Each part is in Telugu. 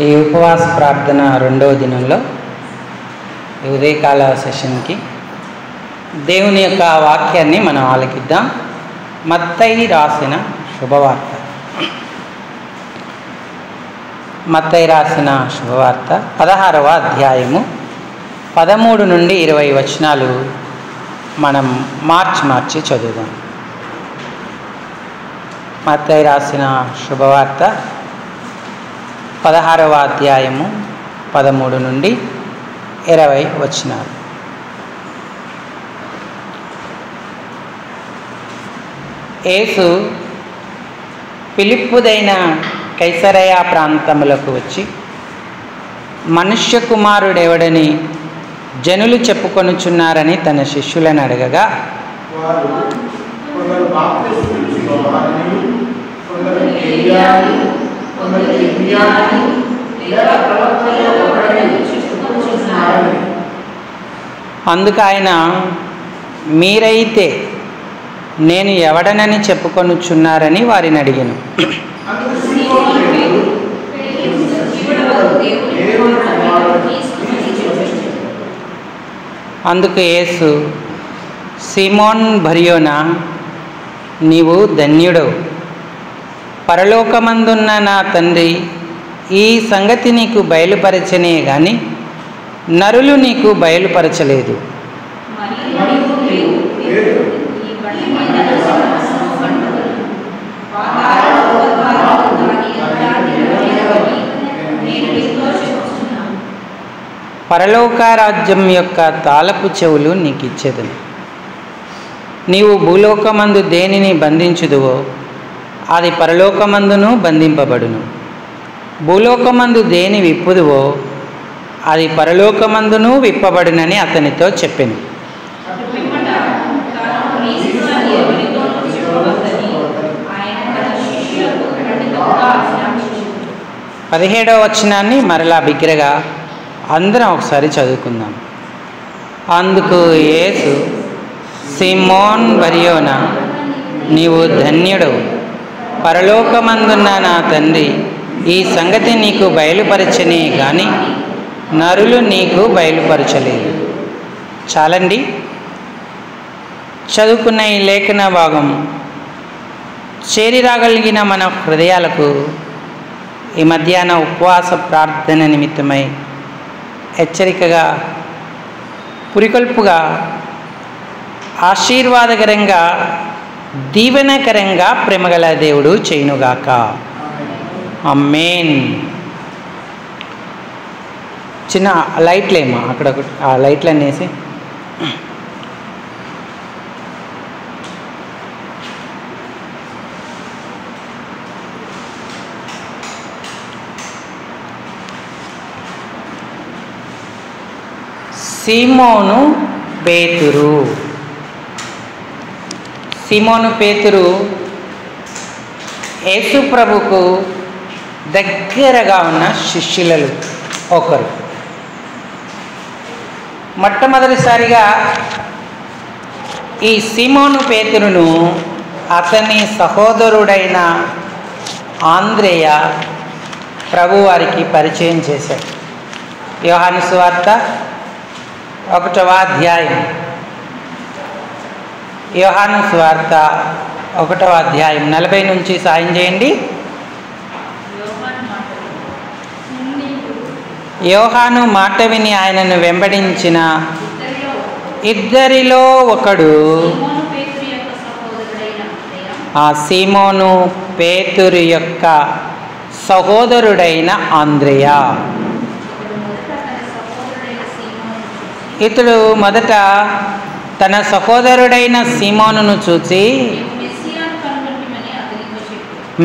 ఈ ఉపవాస ప్రార్థన రెండవ దినంలో ఈ ఉదయకాల సెషన్కి దేవుని యొక్క వాక్యాన్ని మనం ఆలకిద్దాం. మత్తయి రాసిన శుభవార్త. మత్తయి రాసిన శుభవార్త 16వ అధ్యాయము 13 నుండి 20 వచనాలు మనం మార్చి చదువుదాం. మత్తయి రాసిన శుభవార్త 16వ అధ్యాయము 13 నుండి 20 వచనాలు. యేసు ఫిలిప్పుదైన కైసరయ ప్రాంతములకు వచ్చి, మనుష్య కుమారుడెవడని జనులు చెప్పుకొనుచున్నారని తన శిష్యులను అడగగా, అందుకు ఆయన, మీరైతే నేను ఎవడనని చెప్పుకొనుచున్నారని వారిని అడిగాను. అందుకు యేసు, సీమోన్ బర్యోనా, నీవు ధన్యుడవు. పరలోకమందున్న నా తండ్రి ఈ సంగతి నీకు బయలుపరచనే గాని నరులు నీకు బయలుపరచలేదు. పరలోక రాజ్యం యొక్క తాళపు చెవులు నీకు ఇచ్చేదను. నీవు భూలోకమందు దేనిని బంధించుదువో అది పరలోకమందును బంధింపబడును. భూలోకమందు దేని విప్పుదువో అది పరలోకమందును విప్పబడునని అతనితో చెప్పెను. 17వ వచనాన్ని మరలా బిగ్గరగా అందరం ఒకసారి చదువుకుందాం. అందుకు యేసు, సీమోన్ బర్యోనా, నీవు ధన్యుడవు. పరలోకమందున్న నా తండ్రి ఈ సంగతి నీకు బయలుపరచనే గాని నరులు నీకు బయలుపరచలేదు. చాలండి. చదువుకున్న ఈ లేఖన భాగం చేరి రాగలిగిన మన హృదయాలకు ఈ మధ్యాహ్న ఉపవాస ప్రార్థన నిమిత్తమై హెచ్చరికగా, పురికొల్పుగా, ఆశీర్వాదకరంగా, దీవెనకరంగా ప్రేమగల దేవుడు చేయునుగాక. ఆమేన్. చిన్న లైట్లేమో అక్కడ ఆ లైట్లన్నీ వేసి సీమోను పేతురు. సీమోను పేతురు యేసు ప్రభుకు దగ్గరగా ఉన్న శిష్యులలో ఒకరు. మొట్టమొదటిసారిగా ఈ సీమోను పేతురును అతని సహోదరుడైన ఆంద్రేయ ప్రభువారికి పరిచయం చేశాడు. యోహాను సువార్త 1వ అధ్యాయం. యోహాను సువార్త 1వ అధ్యాయం 40 నుంచి సాయం చేయండి. యోహాను మాట విని ఆయనను వెంబడించిన ఇద్దరిలో ఒకడు ఆ సీమోను పేతురు యొక్క సహోదరుడైన ఆంద్రేయ. ఇతడు మొదట తన సహోదరుడైన సీమోనును చూసి,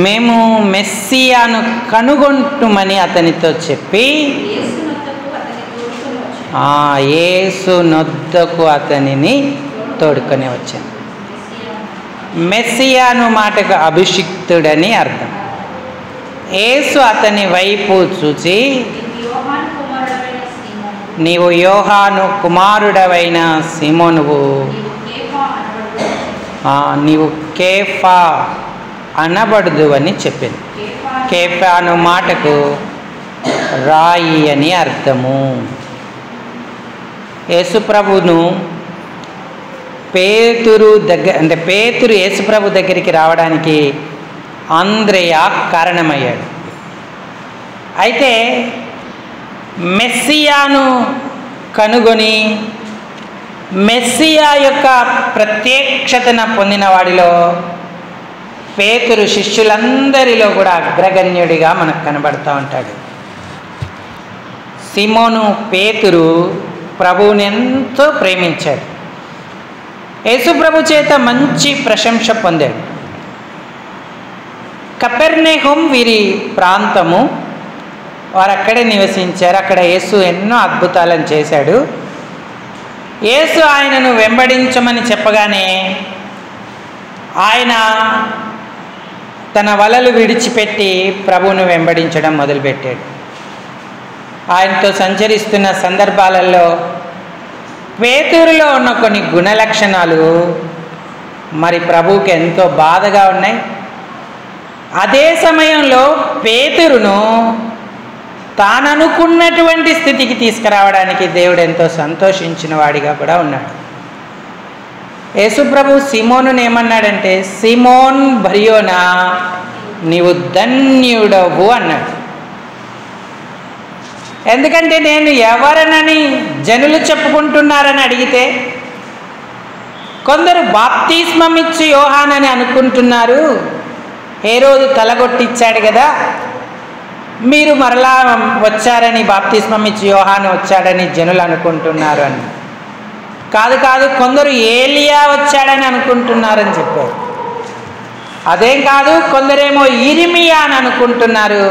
మేము మెస్సియాను కనుగొంటుమని అతనితో చెప్పి యేసు నొద్దకు అతనిని తోడుకొని వచ్చాను. మెస్సియాను మాటకు అభిషిక్తుడని అర్థం. యేసు అతని వైపు చూసి, నీవు యోహాను కుమారుడవైన సీమోనువు, నీవు కేఫా అనబడదు అని చెప్పింది. కేఫా అను మాటకు రాయి అని అర్థము. యేసుప్రభును పేతురు యేసుప్రభు దగ్గరికి రావడానికి అంద్రెయ కారణమయ్యాడు. అయితే మెస్సియాను కనుగొని మెస్సియా యొక్క ప్రత్యక్షతను పొందిన వాడిలో పేతురు శిష్యులందరిలో కూడా అగ్రగణ్యుడిగా మనకు కనబడుతూ ఉంటాడు. సిమోను పేతురు ప్రభువుని ఎంతో ప్రేమించాడు. యేసుప్రభు చేత మంచి ప్రశంస పొందాడు. కపెర్నహూం వీరి ప్రాంతము. వారు అక్కడే నివసించారు. అక్కడ యేసు ఎన్నో అద్భుతాలను చేశాడు. యేసు ఆయనను వెంబడించమని చెప్పగానే ఆయన తన వలలు విడిచిపెట్టి ప్రభువును వెంబడించడం మొదలుపెట్టాడు. ఆయనతో సంచరిస్తున్న సందర్భాలలో పేతురులో ఉన్న కొన్ని గుణలక్షణాలు మరి ప్రభువుకి ఎంతో బాధగా ఉన్నాయి. అదే సమయంలో పేతురును తాననుకున్నటువంటి స్థితికి తీసుకురావడానికి దేవుడు ఎంతో సంతోషించిన వాడిగా కూడా ఉన్నాడు. యేసుప్రభు సిమోనును ఏమన్నాడంటే, సిమోన్ బర్యోనా, నీవు ధన్యుడవు అన్నాడు. ఎందుకంటే నేను ఎవరనని జనులు చెప్పుకుంటున్నారని అడిగితే కొందరు బాప్తిస్మం ఇచ్చి యోహానని అనుకుంటున్నారు, హేరోదు తలగొట్టిచ్చాడు కదా, మీరు మరలా వచ్చారని బాప్తిస్మం ఇచ్చి యోహాను వచ్చాడని జనులు అనుకుంటున్నారు అని. కాదు కొందరు ఏలియా వచ్చాడని అనుకుంటున్నారని చెప్పారు. అదేం కాదు, కొందరేమో ఇర్మియా అని అనుకుంటున్నారు,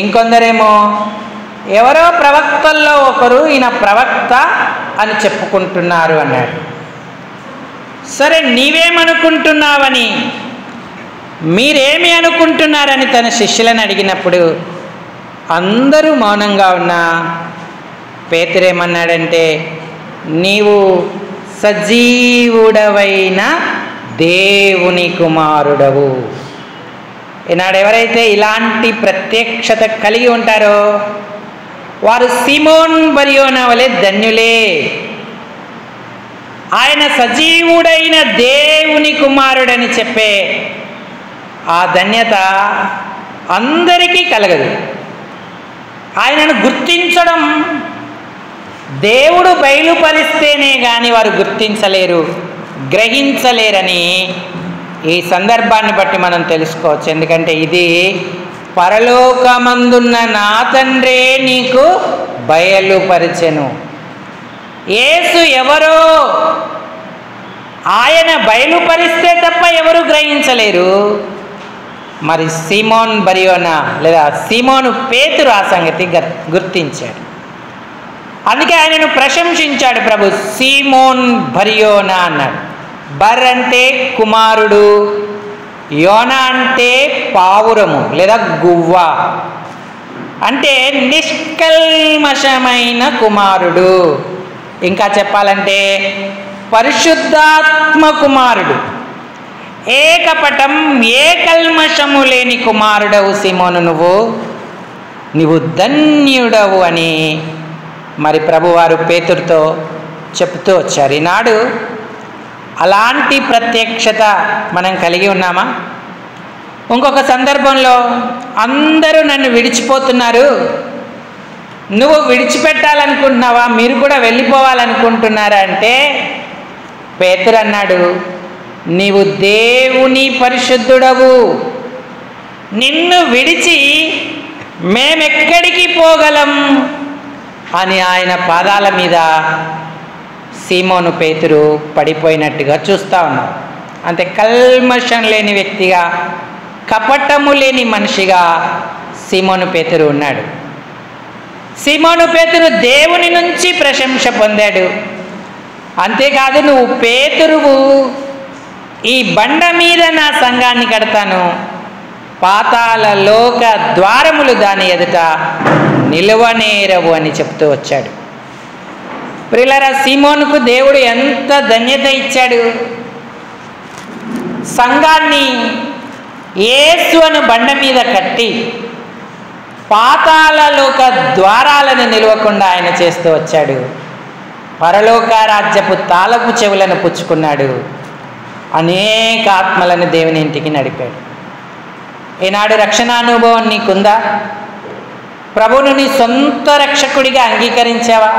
ఇంకొందరేమో ఎవరో ప్రవక్తల్లో ఒకరు ఈయన ప్రవక్త అని చెప్పుకుంటున్నారు అన్నాడు. సరే నీవేమనుకుంటున్నావని, మీరేమి అనుకుంటున్నారని తన శిష్యులను అడిగినప్పుడు అందరూ మౌనంగా ఉన్నా పేతురేమన్నాడంటే, నీవు సజీవుడవైన దేవుని కుమారుడవు. ఈనాడు ఎవరైతే ఇలాంటి ప్రత్యక్షత కలిగి ఉంటారో వారు సిమోన్ బర్యోనా వలె ధన్యులే. ఆయన సజీవుడైన దేవుని కుమారుడని చెప్పే ఆ ధన్యత అందరికీ కలగదు. ఆయనను గుర్తించడం దేవుడు బయలుపరిస్తేనే కానీ వారు గుర్తించలేరు, గ్రహించలేరని ఈ సందర్భాన్ని బట్టి మనం తెలుసుకోవచ్చు. ఎందుకంటే ఇది పరలోకమందున్న నా తండ్రే నీకు బయలుపరిచెను. యేసు ఎవరో ఆయన బయలుపరిస్తే తప్ప ఎవరు గ్రహించలేరు. మరి సిమోన్ బర్యోనా లేదా సిమోను పేతురు ఆ సంగతి గుర్తించాడు. అందుకే ఆయనను ప్రశంసించాడు ప్రభు. సిమోన్ బర్యోనా అన్నాడు. బర్ అంటే కుమారుడు, యోనా అంటే పావురము లేదా గువ్వ, అంటే నిష్కల్మషమైన కుమారుడు. ఇంకా చెప్పాలంటే పరిశుద్ధాత్మ కుమారుడు, ఏ కపటం ఏ కల్మషము లేని కుమారుడవు సిమోను, నువ్వు ధన్యుడవు అని మరి ప్రభువారు పేతురుతో చెప్తూ వచ్చారు. ఈనాడు అలాంటి ప్రత్యక్షత మనం కలిగి ఉన్నామా? ఇంకొక సందర్భంలో అందరూ నన్ను విడిచిపోతున్నారు, నువ్వు విడిచిపెట్టాలనుకుంటున్నావా, మీరు కూడా వెళ్ళిపోవాలనుకుంటున్నారా అంటే పేతురు అన్నాడు, నీవు దేవుని పరిశుద్ధుడవు, నిన్ను విడిచి మేమెక్కడికి పోగలం అని ఆయన పాదాల మీద సీమోను పేతురు పడిపోయినట్టుగా చూస్తూ ఉన్నాం. అంతే కల్మషం లేని వ్యక్తిగా, కపటము లేని మనిషిగా సీమోను పేతురు ఉన్నాడు. సీమోను పేతురు దేవుని నుంచి ప్రశంస పొందాడు. అంతేకాదు, నువ్వు పేతురువు, ఈ బండ మీద నా సంఘాన్ని కడతాను, పాతాళ లోక ద్వారములు దాని ఎదుట నిలవనేరవు అని చెప్తూ వచ్చాడు. ప్రియులారా, సీమోనుకు దేవుడు ఎంత ధన్యత ఇచ్చాడు. సంఘాన్ని యేసు అను బండ మీద కట్టి పాతాళలోక ద్వారాలను నిలవకుండా ఆయన చేస్తూ వచ్చాడు. పరలోక రాజ్యపు తాళపు చెవులను పుచ్చుకున్నాడు. అనేక ఆత్మలను దేవుని ఇంటికి నడిపాడు. ఈనాడు రక్షణానుభవం నీకుందా? ప్రభువును నీ సొంత రక్షకుడిగా అంగీకరించావా?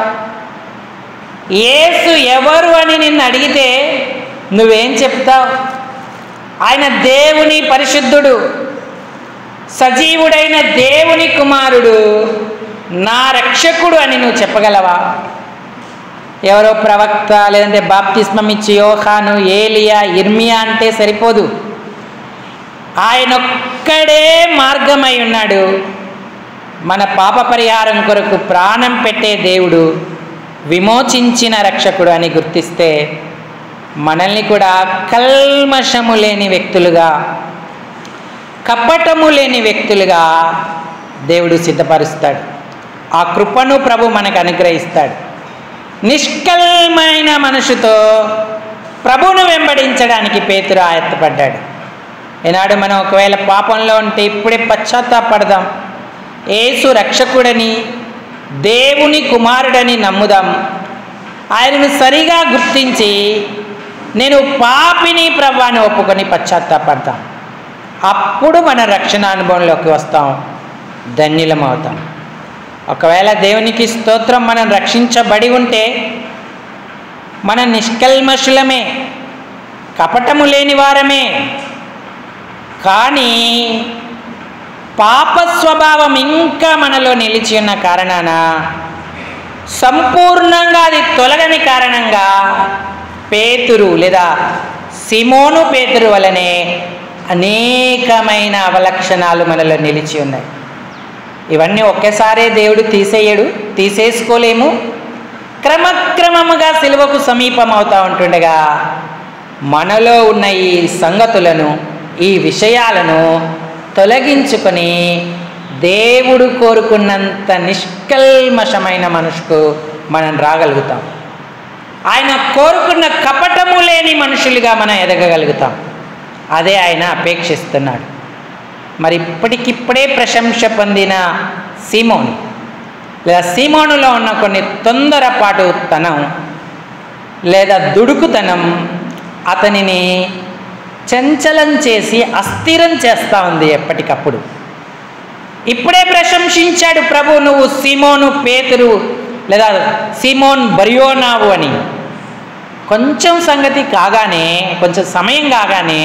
యేసు ఎవరు అని నిన్ను అడిగితే నువ్వేం చెప్తావు? ఆయన దేవుని పరిశుద్ధుడు, సజీవుడైన దేవుని కుమారుడు, నా రక్షకుడు అని నువ్వు చెప్పగలవా? ఎవరో ప్రవక్త, లేదంటే బాప్తిస్మం ఇచ్చి యోహాను, ఏలియా, ఇర్మియా అంటే సరిపోదు. ఆయనొక్కడే మార్గమై ఉన్నాడు. మన పాప పరిహారం కొరకు ప్రాణం పెట్టే దేవుడు, విమోచించిన రక్షకుడు అని గుర్తిస్తే మనల్ని కూడా కల్మషము లేని వ్యక్తులుగా, కపటము లేని వ్యక్తులుగా దేవుడు సిద్ధపరుస్తాడు. ఆ కృపను ప్రభు మనకు అనుగ్రహిస్తాడు. నిష్కల్మైన మనసుతో ప్రభువును వెంబడించడానికి పేతురు ఆయత్తపడ్డాడు. ఈనాడు మనం ఒకవేళ పాపంలో ఉంటే ఇప్పుడే పశ్చాత్తాపడదాం. యేసు రక్షకుడని, దేవుని కుమారుడని నమ్ముదాం. ఆయనను సరిగా గుర్తించి నేను పాపిని ప్రభువుని ఒప్పుకొని పశ్చాత్తాపడతాం. అప్పుడు మన రక్షణ అనుభవంలోకి వస్తాం, ధన్యులం అవుతాం. ఒకవేళ దేవునికి స్తోత్రం, మనం రక్షించబడి ఉంటే మన నిష్కల్మషులమే, కపటము లేని వారమే. కానీ పాప స్వభావం ఇంకా మనలో నిలిచి ఉన్న కారణాన, సంపూర్ణంగా అది తొలగని కారణంగా పేతురు లేదా సిమోను పేతురు వలనే అనేకమైన అవలక్షణాలు మనలో నిలిచి ఉన్నాయి. ఇవన్నీ ఒకేసారే దేవుడు తీసేసుకోలేము. క్రమక్రమముగా సిలువకు సమీపం అవుతూ ఉంటుండగా మనలో ఉన్న ఈ సంగతులను, ఈ విషయాలను తొలగించుకొని దేవుడు కోరుకున్నంత నిష్కల్మషమైన మనుషుకు మనం రాగలుగుతాం. ఆయన కోరుకున్న కపటము లేని మనుషులుగా మనం ఎదగగలుగుతాం. అదే ఆయన అపేక్షిస్తున్నాడు. మరి ఇప్పటికిప్పుడే ప్రశంస పొందిన సీమోను లేదా సీమోనులో ఉన్న కొన్ని తొందరపాటుతనం లేదా దుడుకుతనం అతనిని చంచలం చేసి అస్థిరం చేస్తూ ఉంది ఎప్పటికప్పుడు. ఇప్పుడే ప్రశంసించాడు ప్రభు, నువ్వు సీమోను పేతురు లేదా సీమోన్ బర్యోనావు అని. కొంచెం సంగతి కాగానే, కొంచెం సమయం కాగానే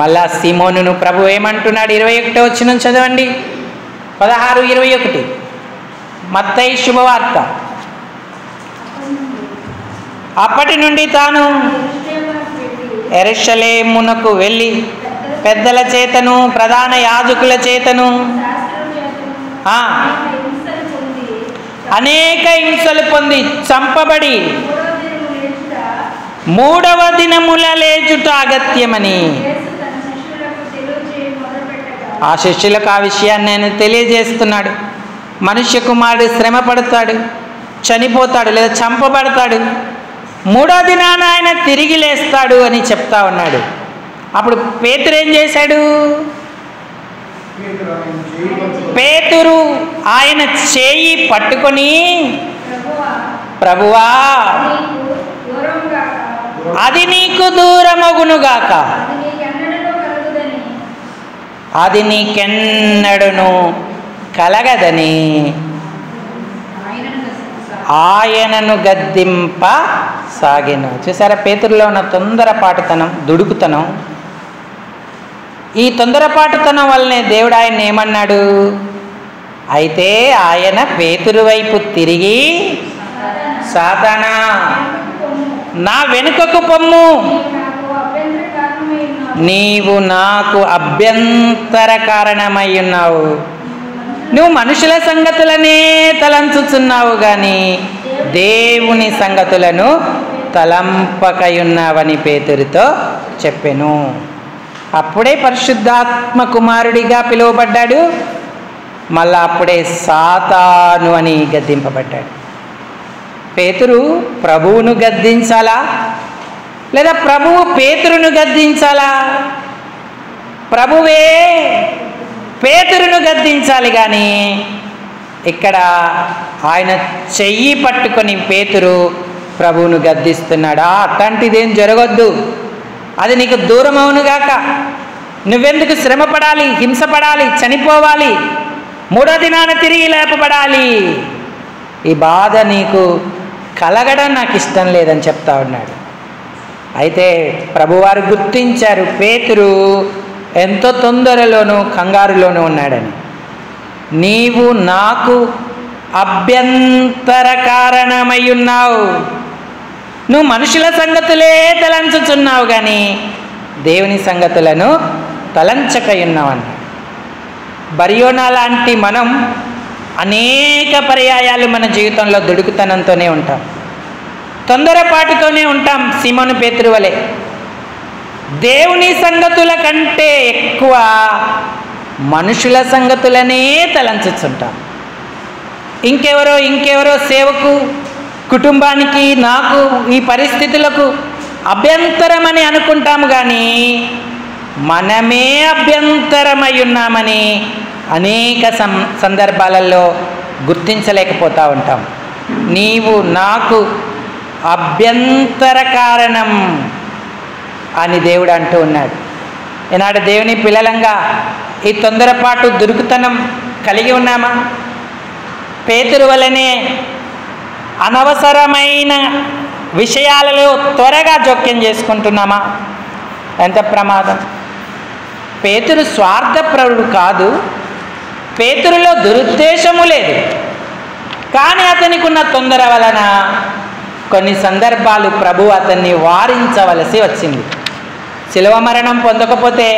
మళ్ళా సీమోనును ప్రభు ఏమంటున్నాడు? 21వ వచనం చదవండి, 16:21 మత్తయి శుభవార్త. అప్పటి నుండి తాను యెరూషలేమునకు వెళ్ళి పెద్దల చేతను ప్రధాన యాజకుల చేతను అనేక హింసలు పొంది చంపబడి 3వ దినముల లేచుట అగత్యమని ఆ శిష్యులకు ఆ విషయాన్ని ఆయన తెలియజేస్తున్నాడు. మనుష్య కుమారుడు శ్రమ పడతాడు, చనిపోతాడు లేదా చంపబడతాడు, 3వ దినాన ఆయన తిరిగి లేస్తాడు అని చెప్తా ఉన్నాడు. అప్పుడు పేతురు ఏం చేశాడు? పేతురు ఆయన చేయి పట్టుకొని, ప్రభువా అది నీకు దూరమగునుగాక, అది నీకెన్నడను కలగదని ఆయనను గద్దింప సాగెను. చూసారా పేతురులో ఉన్న తొందరపాటుతనం, దుడుకుతనం. ఈ తొందరపాటుతనం వల్లనే దేవుడు ఆయన ఏమన్నాడు? అయితే ఆయన పేతురు వైపు తిరిగి, సాతానా నా వెనుకకు పొమ్ము, నీవు నాకు అభ్యంతర కారణమై ఉన్నావు. నువ్వు మనుషుల సంగతులనే తలంచుచున్నావు కానీ దేవుని సంగతులను తలంపకయున్నావని పేతురుతో చెప్పెను. అప్పుడే పరిశుద్ధాత్మ కుమారుడిగా పిలువబడ్డాడు. మళ్ళా అప్పుడే సాతాను అని గద్దింపబడ్డాడు. పేతురు ప్రభువును గద్దించాలా లేదా ప్రభువు పేతురును గద్దించాలా? ప్రభువే పేతురును గద్దించాలి, కానీ ఇక్కడ ఆయన చెయ్యి పట్టుకొని పేతురు ప్రభువును గద్దిస్తున్నాడు. అట్లాంటిదేం జరగొద్దు, అది నీకు దూరం అవునుగాక, నువ్వెందుకు శ్రమపడాలి, హింసపడాలి, చనిపోవాలి, మూడో దినాన తిరిగి లేపబడాలి, ఈ బాధ నీకు కలగడం నాకు ఇష్టం లేదని చెప్తా ఉన్నాడు. అయితే ప్రభువారు గుర్తించారు పేతురు ఎంతో తొందరలోనూ కంగారులోనూ ఉన్నాడని. నీవు నాకు అభ్యంతర కారణమై ఉన్నావు, నువ్వు మనుషుల సంగతులే తలంచుచున్నావు కానీ దేవుని సంగతులను తలంచకై ఉన్నావు అన్నాడు. బర్యోనా లాంటి మనం అనేక పర్యాయాలు మన జీవితంలో దుడుకుతనంతోనే ఉంటాం, తొందరపాటుతోనే ఉంటాం. సీమోను పేతురు వలె దేవుని సంగతుల కంటే ఎక్కువ మనుషుల సంగతులనే తలంచుతుంటాం. ఇంకెవరో సేవకు, కుటుంబానికి, నాకు, ఈ పరిస్థితులకు అభ్యంతరమని అనుకుంటాము, కానీ మనమే అభ్యంతరమై ఉన్నామని అనేక సందర్భాలలో గుర్తించలేకపోతూ ఉంటాం. నీవు నాకు అభ్యంతర కారణం అని దేవుడు అంటూ ఉన్నాడు. ఈనాడు దేవుని పిల్లలంగా ఈ తొందరపాటు, దురుకుతనం కలిగి ఉన్నామా? పేతురు వలనే అనవసరమైన విషయాలలో త్వరగా జోక్యం చేసుకుంటున్నామా? ఎంత ప్రమాదం! పేతురు స్వార్థపరుడు కాదు, పేతురులో దురుద్దేశము లేదు, కానీ అతనికి ఉన్న తొందర వలన కొన్ని సందర్భాలు ప్రభు అతన్ని వారించవలసి వచ్చింది. శిలువ మరణం పొందకపోతే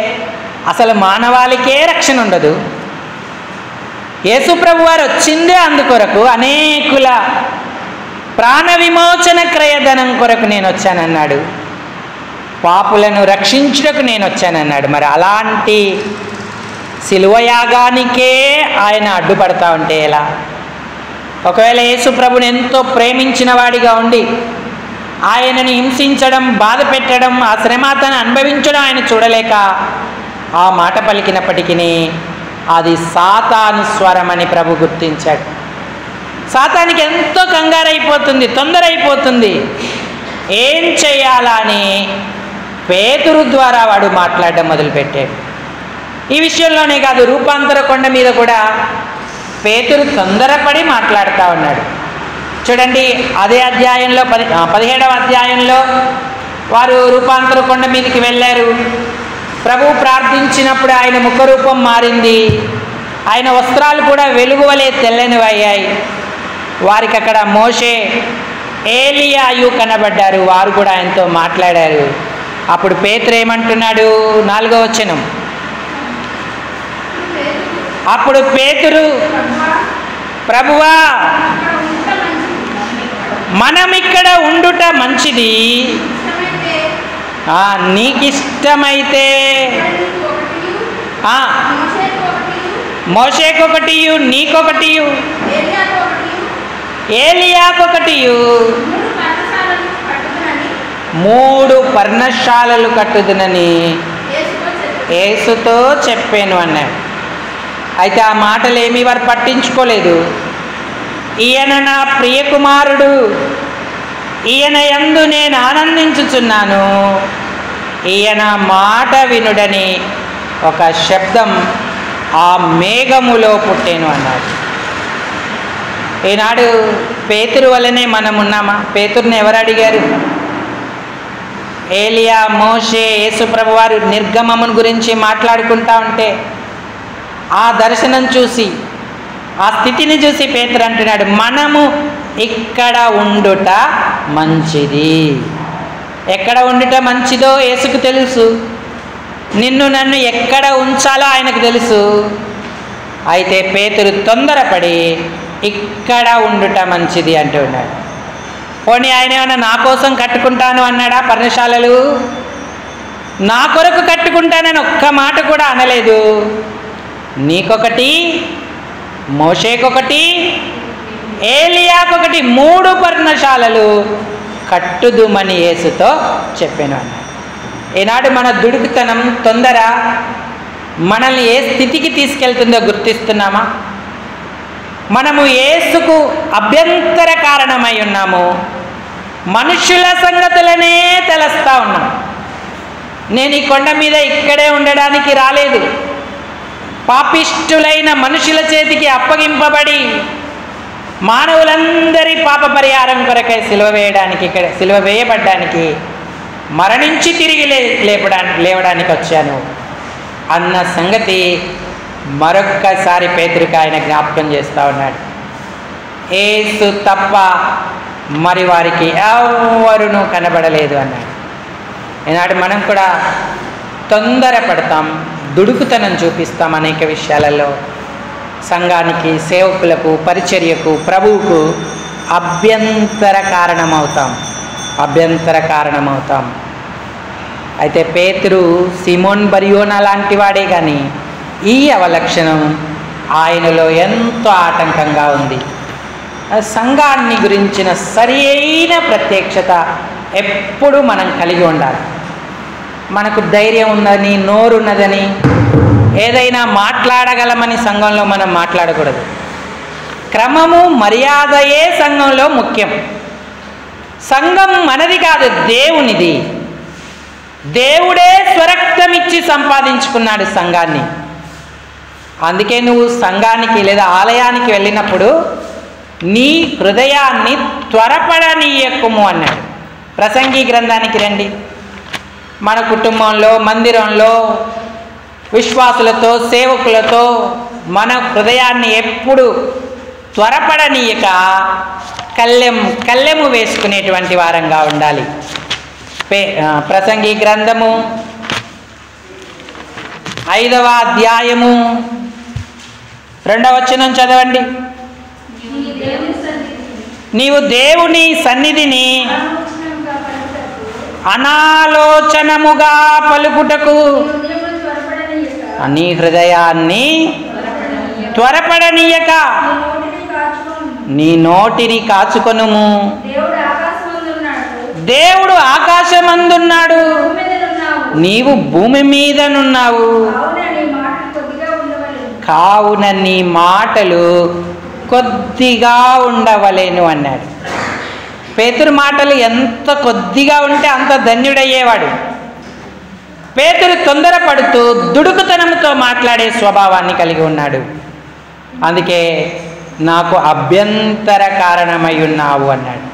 అసలు మానవాళికే రక్షణ ఉండదు. యేసు ప్రభు వారు వచ్చిందే అందుకొరకు, అనేకుల ప్రాణ విమోచన క్రయధనం కొరకు నేను వచ్చానన్నాడు, పాపులను రక్షించుటకు నేను వచ్చానన్నాడు. మరి అలాంటి శిలువయాగానికే ఆయన అడ్డుపడతా ఉంటే ఎలా? ఒకవేళ యేసు ప్రభుని ఎంతో ప్రేమించిన వాడిగా ఉండి ఆయనని హింసించడం, బాధ పెట్టడం, ఆ శ్రమతను అనుభవించడం ఆయన చూడలేక ఆ మాట పలికినప్పటికీ అది సాతాను స్వరం అని ప్రభు గుర్తించాడు. సాతానికి ఎంతో కంగారైపోతుంది, తొందర అయిపోతుంది. ఏం చేయాలా అని పేతురు ద్వారా వాడు మాట్లాడడం మొదలుపెట్టాడు. ఈ విషయంలోనే కాదు, రూపాంతర కొండ మీద కూడా పేతురు తొందరపడి మాట్లాడుతూ ఉన్నాడు. చూడండి, అదే అధ్యాయంలో 17వ అధ్యాయంలో వారు రూపాంతర కొండ మీదకి వెళ్ళారు. ప్రభు ప్రార్థించినప్పుడు ఆయన ముఖరూపం మారింది, ఆయన వస్త్రాలు కూడా వెలుగు వలె తెల్లనివయ్యాయి. వారికి అక్కడ మోషే, ఏలియాయు కనబడ్డారు, వారు కూడా ఆయనతో మాట్లాడారు. అప్పుడు పేతురు ఏమంటున్నాడు? 4వ వచనం, అప్పుడు పేతురు, ప్రభువా మనం ఇక్కడ ఉండుట మంచిది, నీకిష్టమైతే మోషేకొకటియు, నీకొకటియు, ఏలియాకొకటియు 3 పర్ణశాలలు కట్టుదునని యేసుతో చెప్పాను అన్నాడు. అయితే ఆ మాటలు ఏమీ వారు పట్టించుకోలేదు. ఈయన నా ప్రియకుమారుడు, ఈయన యందు నేను ఆనందించుచున్నాను, ఈయన మాట వినుడని ఒక శబ్దం ఆ మేఘములో పుట్టేను అన్నాడు. ఈనాడు పేతురు వలనే మనం ఉన్నామా? పేతురుని ఎవరు అడిగారు? ఏలియా, మోషే, యేసుప్రభు వారు నిర్గమమును గురించి మాట్లాడుకుంటా ఉంటే ఆ దర్శనం చూసి, ఆ స్థితిని చూసి పేతురు అంటున్నాడు, మనము ఇక్కడ ఉండుట మంచిది. ఎక్కడ ఉండుట మంచిదో యేసుకు తెలుసు, నిన్ను నన్ను ఎక్కడ ఉంచాలో ఆయనకు తెలుసు. అయితే పేతురు తొందరపడి ఇక్కడ ఉండుట మంచిది అంటున్నాడు. పోనీ ఆయన ఏమైనా నా కోసం కట్టుకుంటాను అన్నాడా? పర్ణశాలలు నా కొరకు కట్టుకుంటానని ఒక్క మాట కూడా అనలేదు. నీకొకటి, మోషేకొకటి, ఏలియాకొకటి 3 పర్ణశాలలు కట్టుదుమని యేసుతో చెప్పాను అన్నాడు. ఈనాడు మన దుడుకుతనం, తొందర మనల్ని ఏ స్థితికి తీసుకెళ్తుందో గుర్తిస్తున్నామా? మనము యేసుకు అభ్యంతర కారణమై ఉన్నాము. మనుషుల సంగతులనే తెలుస్తా ఉన్నాం. నేను ఈ కొండ మీద ఇక్కడే ఉండడానికి రాలేదు. పాపిష్టులైన మనుషుల చేతికి అప్పగింపబడి మానవులందరి పాప పరిహారం కొరకై సిలువ వేయబడ్డానికి, మరణించి తిరిగి లేవడానికి వచ్చాను అన్న సంగతి మరొక్కసారి పేతురుకి ఆయన జ్ఞాపకం చేస్తూ ఉన్నాడు. యేసు తప్ప మరి వారికి ఎవరునూ కనబడలేదు అన్నాడు. ఈనాడు మనం కూడా తొందరపడతాం, దుడుకుతనం చూపిస్తాం అనేక విషయాలలో. సంఘానికి, సేవకులకు, పరిచర్యకు, ప్రభువుకు అభ్యంతర కారణమవుతాం. అయితే పేతురు సిమోన్ బర్యోనా లాంటి వాడే కానీ ఈ అవలక్షణం ఆయనలో ఎంతో ఆటంకంగా ఉంది. సంఘాన్ని గురించిన సరి అయిన ప్రత్యక్షత ఎప్పుడు మనం కలిగి ఉండాలి. మనకు ధైర్యం ఉందని, నోరున్నదని, ఏదైనా మాట్లాడగలమని సంఘంలో మనం మాట్లాడకూడదు. క్రమము, మర్యాదయే సంఘంలో ముఖ్యం. సంఘం మనది కాదు, దేవునిది. దేవుడే స్వరక్తం ఇచ్చి సంపాదించుకున్నాడు సంఘాన్ని. అందుకే నువ్వు సంఘానికి లేదా ఆలయానికి వెళ్ళినప్పుడు నీ హృదయాన్ని త్వరపడనీయకుము అన్నాడు. ప్రసంగి గ్రంథానికి రండి. మన కుటుంబంలో, మందిరంలో విశ్వాసులతో, సేవకులతో మన హృదయాన్ని ఎప్పుడు త్వరపడనీయక కళ్ళెము వేసుకునేటువంటి వారంగా ఉండాలి. ప్రసంగి గ్రంథము 5వ అధ్యాయము 2వ వచనం చదవండి. నీవు దేవుని సన్నిధిని అనాలోచనముగా పలుకుటకు నీ హృదయాన్ని త్వరపడనీయక నీ నోటిని కాచుకొనుము. దేవుడు ఆకాశమందున్నాడు, నీవు భూమి మీదనున్నావు. కావున నీ మాటలు కొద్దిగా ఉండవలేను అన్నాడు. పేతురు మాటలు ఎంత కొద్దిగా ఉంటే అంత ధన్యుడయ్యేవాడు. పేతురు తొందరపడుతూ దుడుకుతనంతో మాట్లాడే స్వభావాన్ని కలిగి ఉన్నాడు. అందుకే నాకు అభ్యంతర కారణమై ఉన్నావు అన్నాడు.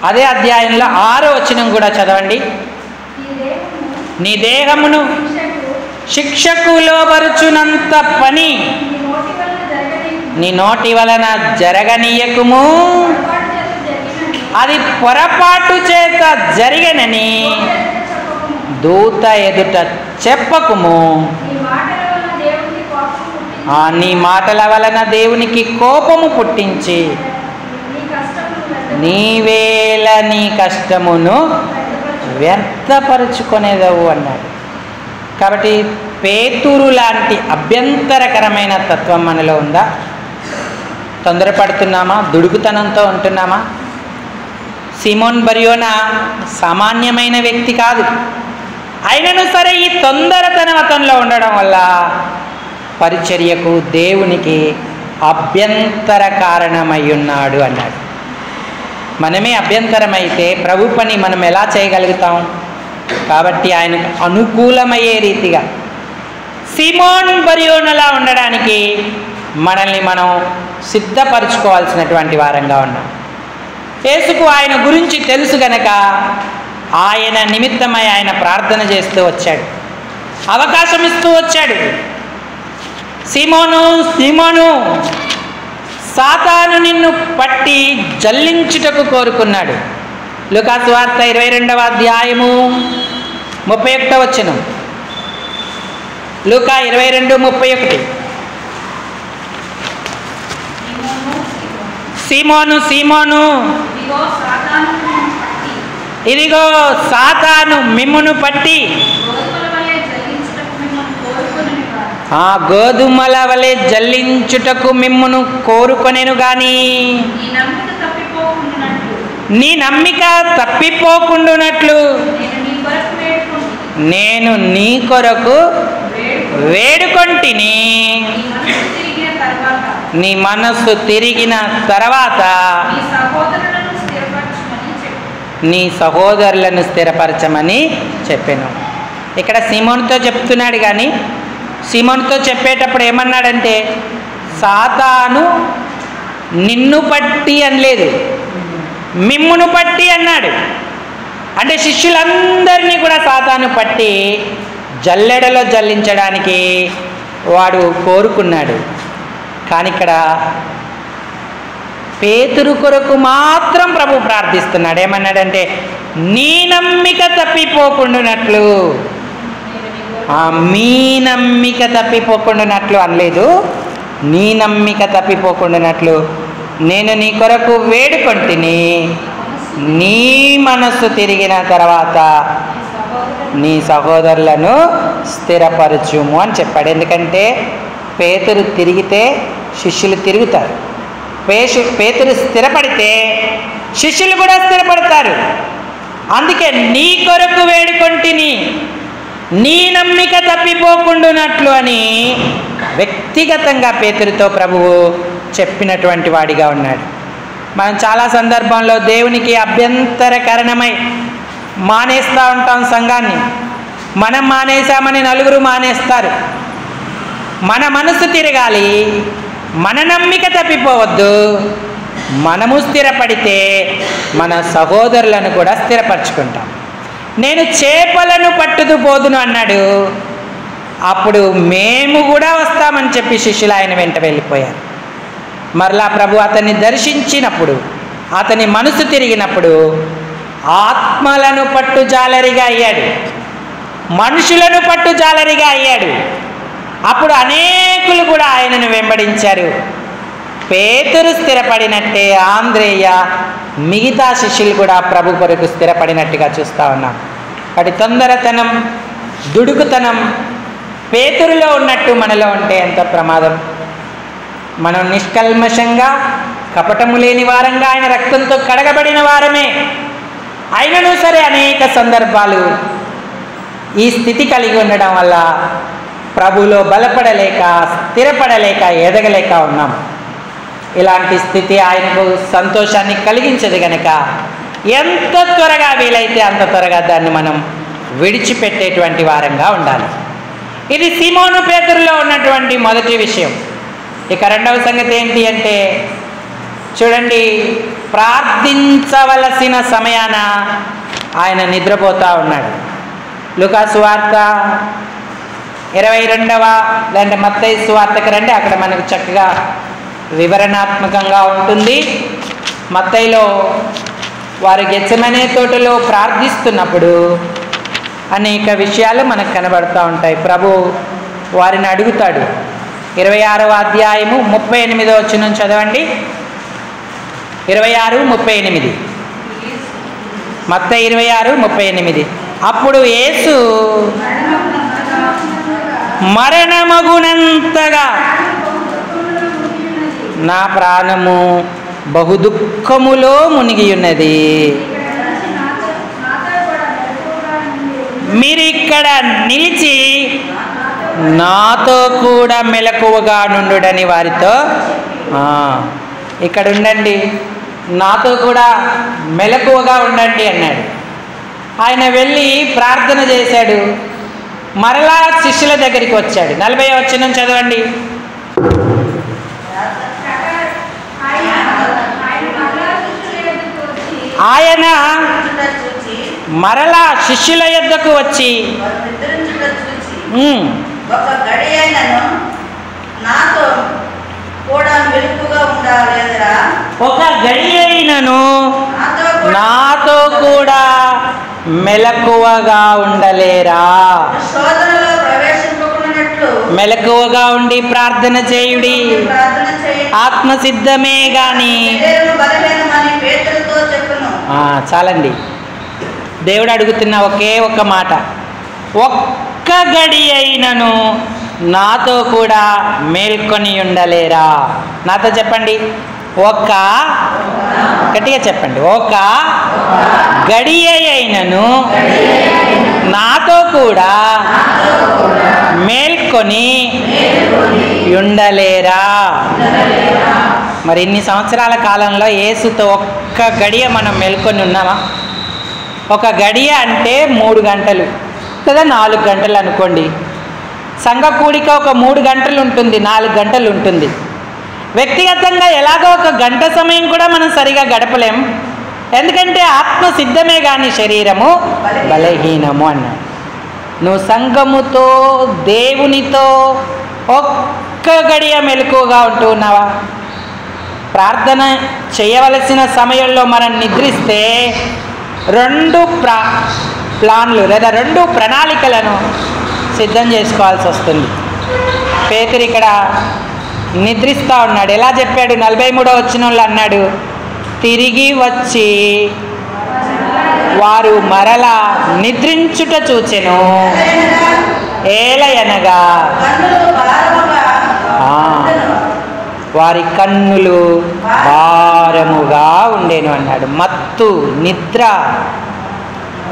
అదే అధ్యాయంలో 6వ వచనం కూడా చదవండి. నీ దేహమును శిక్షకు లోబరుచునంత పని నీ నోటి వలన జరగనీయకుము. అది పొరపాటు చేత జరిగనని దూత ఎదుట చెప్పకుము. నీ మాటల వలన దేవునికి కోపము పుట్టించి నీవేళ నీ కష్టమును వ్యర్థపరుచుకునేదవు అన్నాడు. కాబట్టి పేతురు లాంటి అభ్యంతరకరమైన తత్వం మనలో ఉందా? తొందరపడుతున్నామా? దుడుకుతనంతో ఉంటున్నామా? సిమోన్ బర్యోనా సామాన్యమైన వ్యక్తి కాదు. అయినను సరే ఈ తొందరతనం అతనిలో ఉండడం వల్ల పరిచర్యకు, దేవునికి అభ్యంతర కారణమై ఉన్నాడు అన్నాడు. మనమే అభ్యంతరమైతే ప్రభు పని మనం ఎలా చేయగలుగుతాం? కాబట్టి ఆయనకు అనుకూలమయ్యే రీతిగా సిమోన్ బర్యోనలా ఉండడానికి మనల్ని మనం సిద్ధపరచుకోవాల్సినటువంటి వారంగా ఉన్నాం. యేసుకు ఆయన గురించి తెలుసు గనక ఆయన నిమిత్తమై ఆయన ప్రార్థన చేస్తూ వచ్చాడు, అవకాశం ఇస్తూ వచ్చాడు. సీమోను, సీమోను, సాతాను నిన్ను పట్టి జల్లించుటకు కోరుకున్నాడు. లూకా సువార్త 22వ అధ్యాయము 31వ వచనం. లూకా 22:31. సీమోను, సీమోను, ఇదిగో సాతాను మిమ్మును పట్టి గోధుమల వలె జల్లించుటకు మిమ్మును కోరుకొనెను గాని నీ నమ్మిక తప్పిపోకుండునట్లు నేను నీ కొరకు వేడుకొంటిని. నీ మనస్సు తిరిగిన తర్వాత నీ సహోదరులను స్థిరపరచమని చెప్పాను. ఇక్కడ సీమోనుతో చెప్తున్నాడు, కానీ సీమోనుతో చెప్పేటప్పుడు ఏమన్నాడంటే సాతాను నిన్ను పట్టి అనలేదు, మిమ్మును పట్టి అన్నాడు. అంటే శిష్యులందరినీ కూడా సాతాను పట్టి జల్లెడలో జల్లించడానికి వాడు కోరుకున్నాడు. కానీ ఇక్కడ పేతురు కొరకు మాత్రం ప్రభు ప్రార్థిస్తున్నాడు. ఏమన్నాడంటే నీ నమ్మిక తప్పిపోకుండానట్లు, మీ నమ్మిక తప్పిపోకుండానట్లు అనలేదు, నీ నమ్మిక తప్పిపోకుండానట్లు నేను నీ కొరకు వేడుకొంటిని. నీ మనస్సు తిరిగిన తర్వాత నీ సహోదరులను స్థిరపరచుము అని చెప్పాడు. ఎందుకంటే పేతురు తిరిగితే శిష్యులు తిరుగుతారు, పేతురు స్థిరపడితే శిష్యులు కూడా స్థిరపడతారు. అందుకే నీ కొరకు వేడుకొంటిని, నీ నమ్మిక తప్పిపోకుండానట్లు అని వ్యక్తిగతంగా పేతురుతో ప్రభువు చెప్పినటువంటి వాడిగా ఉన్నాడు. మనం చాలా సందర్భంలో దేవునికి అభ్యంతరకరణమై మానేస్తూ ఉంటాం సంఘాన్ని. మనం మానేశామని నలుగురు మానేస్తారు. మన మనసు తిరగాలి, మన నమ్మిక తప్పిపోవద్దు. మనము స్థిరపడితే మన సహోదరులను కూడా స్థిరపరచుకుంటాం. నేను చేపలను పట్టుదు పోదును అన్నాడు. అప్పుడు మేము కూడా వస్తామని చెప్పి శిష్యులు ఆయన వెంట వెళ్ళిపోయారు. మరలా ప్రభు అతన్ని దర్శించినప్పుడు, అతని మనసు తిరిగినప్పుడు ఆత్మలను పట్టు జాలరిగా అయ్యాడు, మనుషులను పట్టు జాలరిగా అయ్యాడు. అప్పుడు అనేకులు కూడా ఆయనను వెంబడించారు. పేతురు స్థిరపడినట్టే ఆంద్రేయ మిగతా శిష్యులు కూడా ప్రభు కొరకు స్థిరపడినట్టుగా చూస్తూ ఉన్నాం. వాటి తొందరతనం, దుడుకుతనం పేతురులో ఉన్నట్టు మనలో ఉంటే ఎంత ప్రమాదం. మనం నిష్కల్మషంగా కపటము లేని వారంగా ఆయన రక్తంతో కడగబడిన వారమే అయినను సరే అనేక సందర్భాలు ఈ స్థితి కలిగి ఉండడం వల్ల ప్రభులో బలపడలేక, స్థిరపడలేక, ఎదగలేక ఉన్నాం. ఇలాంటి స్థితి ఆయనకు సంతోషాన్ని కలిగించదు గనక ఎంత త్వరగా వీలైతే అంత త్వరగా దాన్ని మనం విడిచిపెట్టేటువంటి వారంగా ఉండాలి. ఇది సీమోను పేతురులో ఉన్నటువంటి మొదటి విషయం. ఇక రెండవ సంగతి ఏంటి అంటే చూడండి, ప్రార్థించవలసిన సమయాన ఆయన నిద్రపోతూ ఉన్నాడు. లూకాసు వార్త 22వ లేదంటే మత్తయి సువార్తకు రండి, అక్కడ మనకు చక్కగా వివరణాత్మకంగా ఉంటుంది. మత్తయిలో వారు గెత్సెమనే తోటలో ప్రార్థిస్తున్నప్పుడు అనేక విషయాలు మనకు కనబడుతూ ఉంటాయి. ప్రభు వారిని అడుగుతాడు. 26వ అధ్యాయము 38వ వచనం చదవండి. 26:38 మత్తయి 26:38. అప్పుడు యేసు మరణమగునంతగా నా ప్రాణము బహు దుఃఖములో మునిగి ఉన్నది, మీరు ఇక్కడ నిలిచి నాతో కూడా మెలకువగా నుండుడని వారితో, ఇక్కడ ఉండండి, నాతో కూడా మెలకువగా ఉండండి అన్నాడు. ఆయన వెళ్ళి ప్రార్థన చేశాడు. మరలా శిష్యుల దగ్గరికి వచ్చాడు. 40వ వచనం చదవండి. ఆయన మరలా శిష్యుల యొద్దకు వచ్చి ఒక గడియైనను నాతో కూడా మెలకువగా ఉండలేదురా, ఒక గడియైనను నాతో కూడా మెలకువగా ఉండలేరా? శోధనలో ప్రవేశింపకున్నట్లు మెలకువగా ఉండి ప్రార్థన చేయుడి, ఆత్మసిద్ధమే గాని. చాలండి. దేవుడు అడుగుతున్న ఒకే ఒక్క మాట, ఒక్క గడి అయినను నాతో కూడా మేల్కొని ఉండలేరా? నాతో చెప్పండి, ఒక్క గట్టిగా చెప్పండి. ఒక గడియ అయినను నాతో కూడా మేల్కొని ఉండలేరా? మరి ఇన్ని సంవత్సరాల కాలంలో యేసుతో ఒక్క గడియ మనం మేల్కొని ఉన్నామా? ఒక గడియ అంటే 3 గంటలు లేదా 4 గంటలు అనుకోండి. సంఘ కూడిక ఒక 3 గంటలు ఉంటుంది, 4 గంటలు ఉంటుంది. వ్యక్తిగతంగా ఎలాగో ఒక గంట సమయం కూడా మనం సరిగా గడపలేం. ఎందుకంటే ఆత్మ సిద్ధమే కానీ శరీరము బలహీనము అన్నాడు. నువ్వు సంఘముతో దేవునితో ఒక్క గడియ మెలకువగా ఉంటూ ఉన్నావా? ప్రార్థన చేయవలసిన సమయంలో మనం నిద్రిస్తే 2 ప్లాన్లు లేదా 2 ప్రణాళికలను సిద్ధం చేసుకోవాల్సి వస్తుంది. పేతురు ఇక్కడ నిద్రిస్తూ ఉన్నాడు. ఎలా చెప్పాడు? 43వ వచనంలో అన్నాడు, తిరిగి వచ్చి వారు మరలా నిద్రించుట చూచెను. ఏలయనగా వారి కన్నులు భారముగా ఉండేను అన్నాడు. మత్తు, నిద్ర,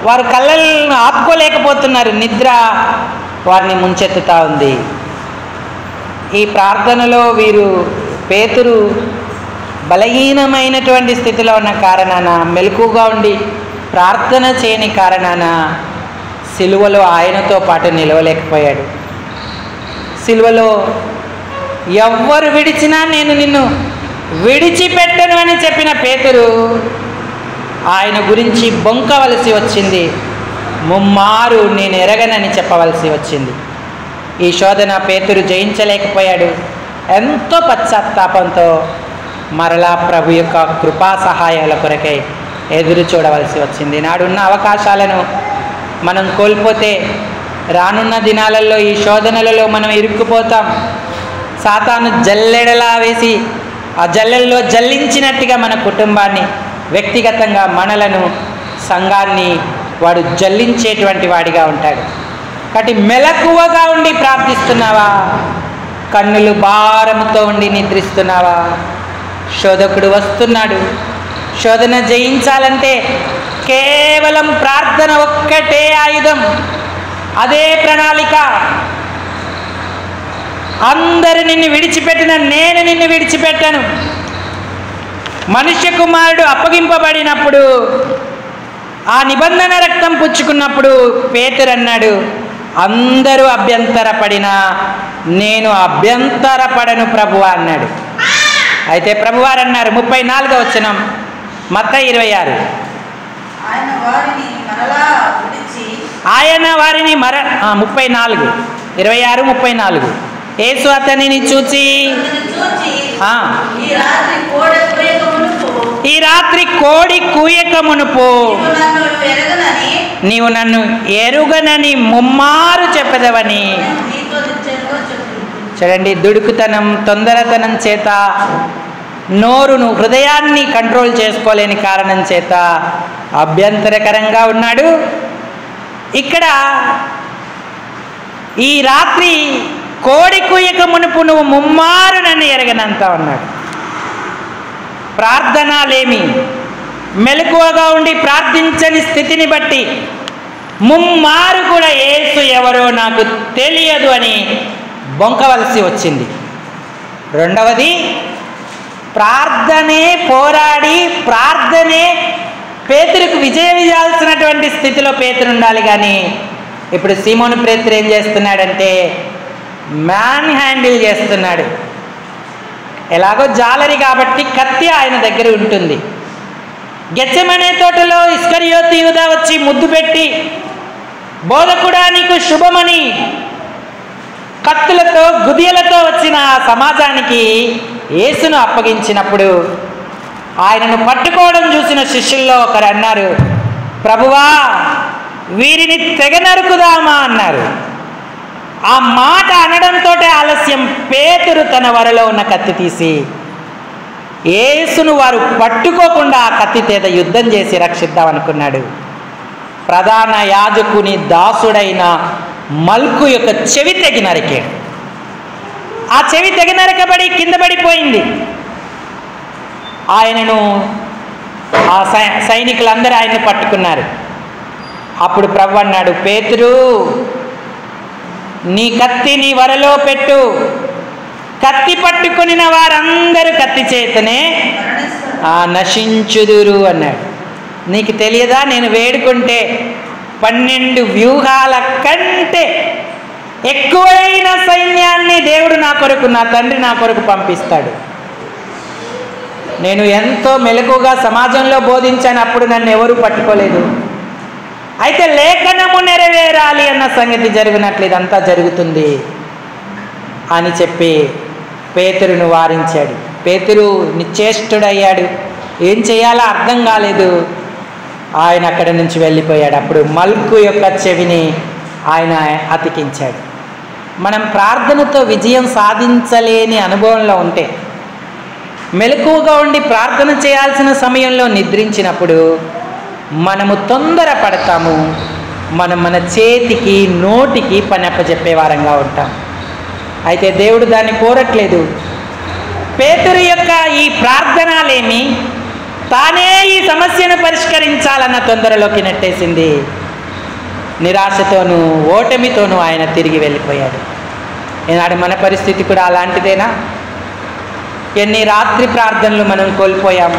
వారు కళ్ళను ఆపుకోలేకపోతున్నారు. నిద్ర వారిని ముంచెత్తుతా ఉంది. ఈ ప్రార్థనలో పేతురు బలహీనమైనటువంటి స్థితిలో ఉన్న కారణాన, మెలకుగా ఉండి ప్రార్థన చేయని కారణాన సిలువలో ఆయనతో పాటు నిలవలేకపోయాడు. సిలువలో ఎవ్వరు విడిచినా నేను నిన్ను విడిచిపెట్టను అని చెప్పిన పేతురు ఆయన గురించి బొంకవలసి వచ్చింది. ముమ్మారు నేను ఎరగనని చెప్పవలసి వచ్చింది. ఈ శోధన పేతురు జయించలేకపోయాడు. ఎంతో పశ్చాత్తాపంతో మరలా ప్రభు యొక్క కృపా సహాయాల కొరకై ఎదురు చూడవలసి వచ్చింది. నాడున్న అవకాశాలను మనం కోల్పోతే రానున్న దినాలలో ఈ శోధనలలో మనం ఇరుక్కుపోతాం. సాతాను జల్లెడలా వేసి ఆ జల్లెల్లో జల్లించినట్టుగా మన కుటుంబాన్ని, వ్యక్తిగతంగా మనలను, సంఘాన్ని వాడు జల్లించేటువంటి వాడిగా ఉంటాడు. కాబట్టి మెలకువగా ఉండి ప్రార్థిస్తున్నావా? కన్నులు భారముతో ఉండి నిద్రిస్తున్నావా? శోధకుడు వస్తున్నాడు. శోధన జయించాలంటే కేవలం ప్రార్థన ఒక్కటే ఆయుధం, అదే ప్రణాళిక. అందరు నిన్ను విడిచిపెట్టిన నేను నిన్ను విడిచిపెట్టాను. మనుష్య కుమారుడు అప్పగింపబడినప్పుడు, ఆ నిబంధన రక్తం పుచ్చుకున్నప్పుడు పేతురు అన్నాడు, అందరూ అభ్యంతరపడినా నేను అభ్యంతరపడను ప్రభువా అన్నాడు. అయితే ప్రభువారు అన్నారు 34వ వచనం మత్తయి 26, ఆయన వారిని 34, 26, 34 యేసు అతనిని చూచి ఈ రాత్రి కోడి కూయక మునుపు నీవు నన్ను ఎరుగనని ముమ్మారు చెప్పదవని. చూడండి, దుడుకుతనం, తొందరతనం చేత, నోరును, హృదయాన్ని కంట్రోల్ చేసుకోలేని కారణం చేత అభ్యంతరకరంగా ఉన్నాడు. ఇక్కడ ఈ రాత్రి కోడి కూయక మునుపు నువ్వు ముమ్మారు నన్ను ఎరగనంతా ఉన్నాడు. ప్రార్థనలేమి, మెలకువగా ఉండి ప్రార్థించని స్థితిని బట్టి ముమ్మారు కూడా యేసు ఎవరో నాకు తెలియదు అని బొంకవలసి వచ్చింది. రెండవది, ప్రార్థనే పోరాడి ప్రార్థనే పేతురుకు విజయం ఇవ్వాల్సినటువంటి స్థితిలో పేతురు ఉండాలి. కానీ ఇప్పుడు సీమోను పేతురు ఏం చేస్తున్నాడంటే మ్యాన్ హ్యాండిల్ చేస్తున్నాడు. ఎలాగో జాలరి కాబట్టి కత్తి ఆయన దగ్గర ఉంటుంది. గెత్సెమనే తోటలో ఇస్కరియోతు యూదా వచ్చి ముద్దు పెట్టి బోధకుడా నీకు శుభమని కత్తులతో, గుదియలతో వచ్చిన సమాజానికి యేసును అప్పగించినప్పుడు ఆయనను పట్టుకోవడం చూసిన శిష్యుల్లో ఒకరు అన్నారు, ప్రభువా వీరిని తెగ నరుకుదామా అన్నారు. ఆ మాట అనడంతో ఆలస్యం పేతురు తన వరలో ఉన్న కత్తి తీసి యేసును వారు పట్టుకోకుండా ఆ కత్తి చేత యుద్ధం చేసి రక్షిద్దామనుకున్నాడు. ప్రధాన యాజకుని దాసుడైన మల్కు యొక్క చెవి తెగి నరికాడు. ఆ చెవి తెగి నరకబడి కింద పడిపోయింది. ఆయనను ఆ సైనికులందరూ ఆయన్ని పట్టుకున్నారు. అప్పుడు ప్రభు అన్నాడు, పేతురు, నీ కత్తి నీ వరలో పెట్టు. కత్తి పట్టుకుని వారందరూ కత్తి చేతనే నశించుదురు అన్నాడు. నీకు తెలియదా, నేను వేడుకుంటే 12 వ్యూహాల కంటే ఎక్కువైన సైన్యాన్ని దేవుడు నా కొరకు, నా తండ్రి నా కొరకు పంపిస్తాడు. నేను ఎంతో మెలకుగా సమాజంలో బోధించాను, అప్పుడు నన్ను ఎవరూ పట్టుకోలేదు. అయితే లేఖనము నెరవేరాలి అన్న సంగతి జరిగినట్లు ఇదంతా జరుగుతుంది అని చెప్పి పేతురును వారించాడు. పేతురు నిశ్చేష్టుడయ్యాడు. ఏం చేయాలో అర్థం కాలేదు. ఆయన అక్కడి నుంచి వెళ్ళిపోయాడు. అప్పుడు మల్కు యొక్క చెవిని ఆయన అతికించాడు. మనం ప్రార్థనతో విజయం సాధించలేని అనుభవంలో ఉంటే, మెలకువగా ఉండి ప్రార్థన చేయాల్సిన సమయంలో నిద్రించినప్పుడు మనము తొందరపడతాము. మన చేతికి నోటికి పని అప్పచెప్పే వారంగా ఉంటాం. అయితే దేవుడు దాన్ని కోరట్లేదు. పేతురు యొక్క ఈ ప్రార్థనలేమి తానే ఈ సమస్యను పరిష్కరించాలన్న తొందరలోకి నెట్టేసింది. నిరాశతోనూ ఓటమితోనూ ఆయన తిరిగి వెళ్ళిపోయాడు. ఈనాడు మన పరిస్థితి కూడా అలాంటిదేనా? ఎన్ని రాత్రి ప్రార్థనలు మనం కోల్పోయాం,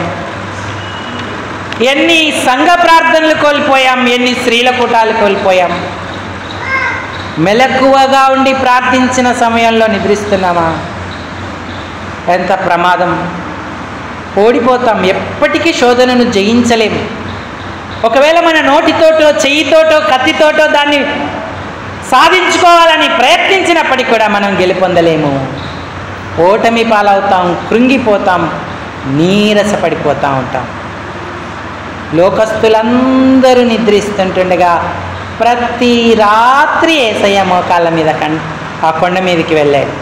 ఎన్ని సంఘ ప్రార్థనలు కోల్పోయాం, ఎన్ని స్త్రీల కూటాలు కోల్పోయాం. మెలకువగా ఉండి ప్రార్థించిన సమయంలో నిద్రిస్తున్నామా? ఎంత ప్రమాదం! ఓడిపోతాం. ఎప్పటికీ శోధనను జయించలేము. ఒకవేళ మన నోటితోటో, చెయ్యితోటో, కత్తితోటో దాన్ని సాధించుకోవాలని ప్రయత్నించినప్పటికీ కూడా మనం గెలుపొందలేము. ఓటమి పాలవుతాం, కృంగిపోతాం, నీరసపడిపోతూ ఉంటాం. లోకస్తులందరూ నిద్రిస్తుంటుండగా ప్రతి రాత్రి యేసయ్య మోకాళ్ళ మీద ఆ కొండ మీదకి వెళ్ళాడు.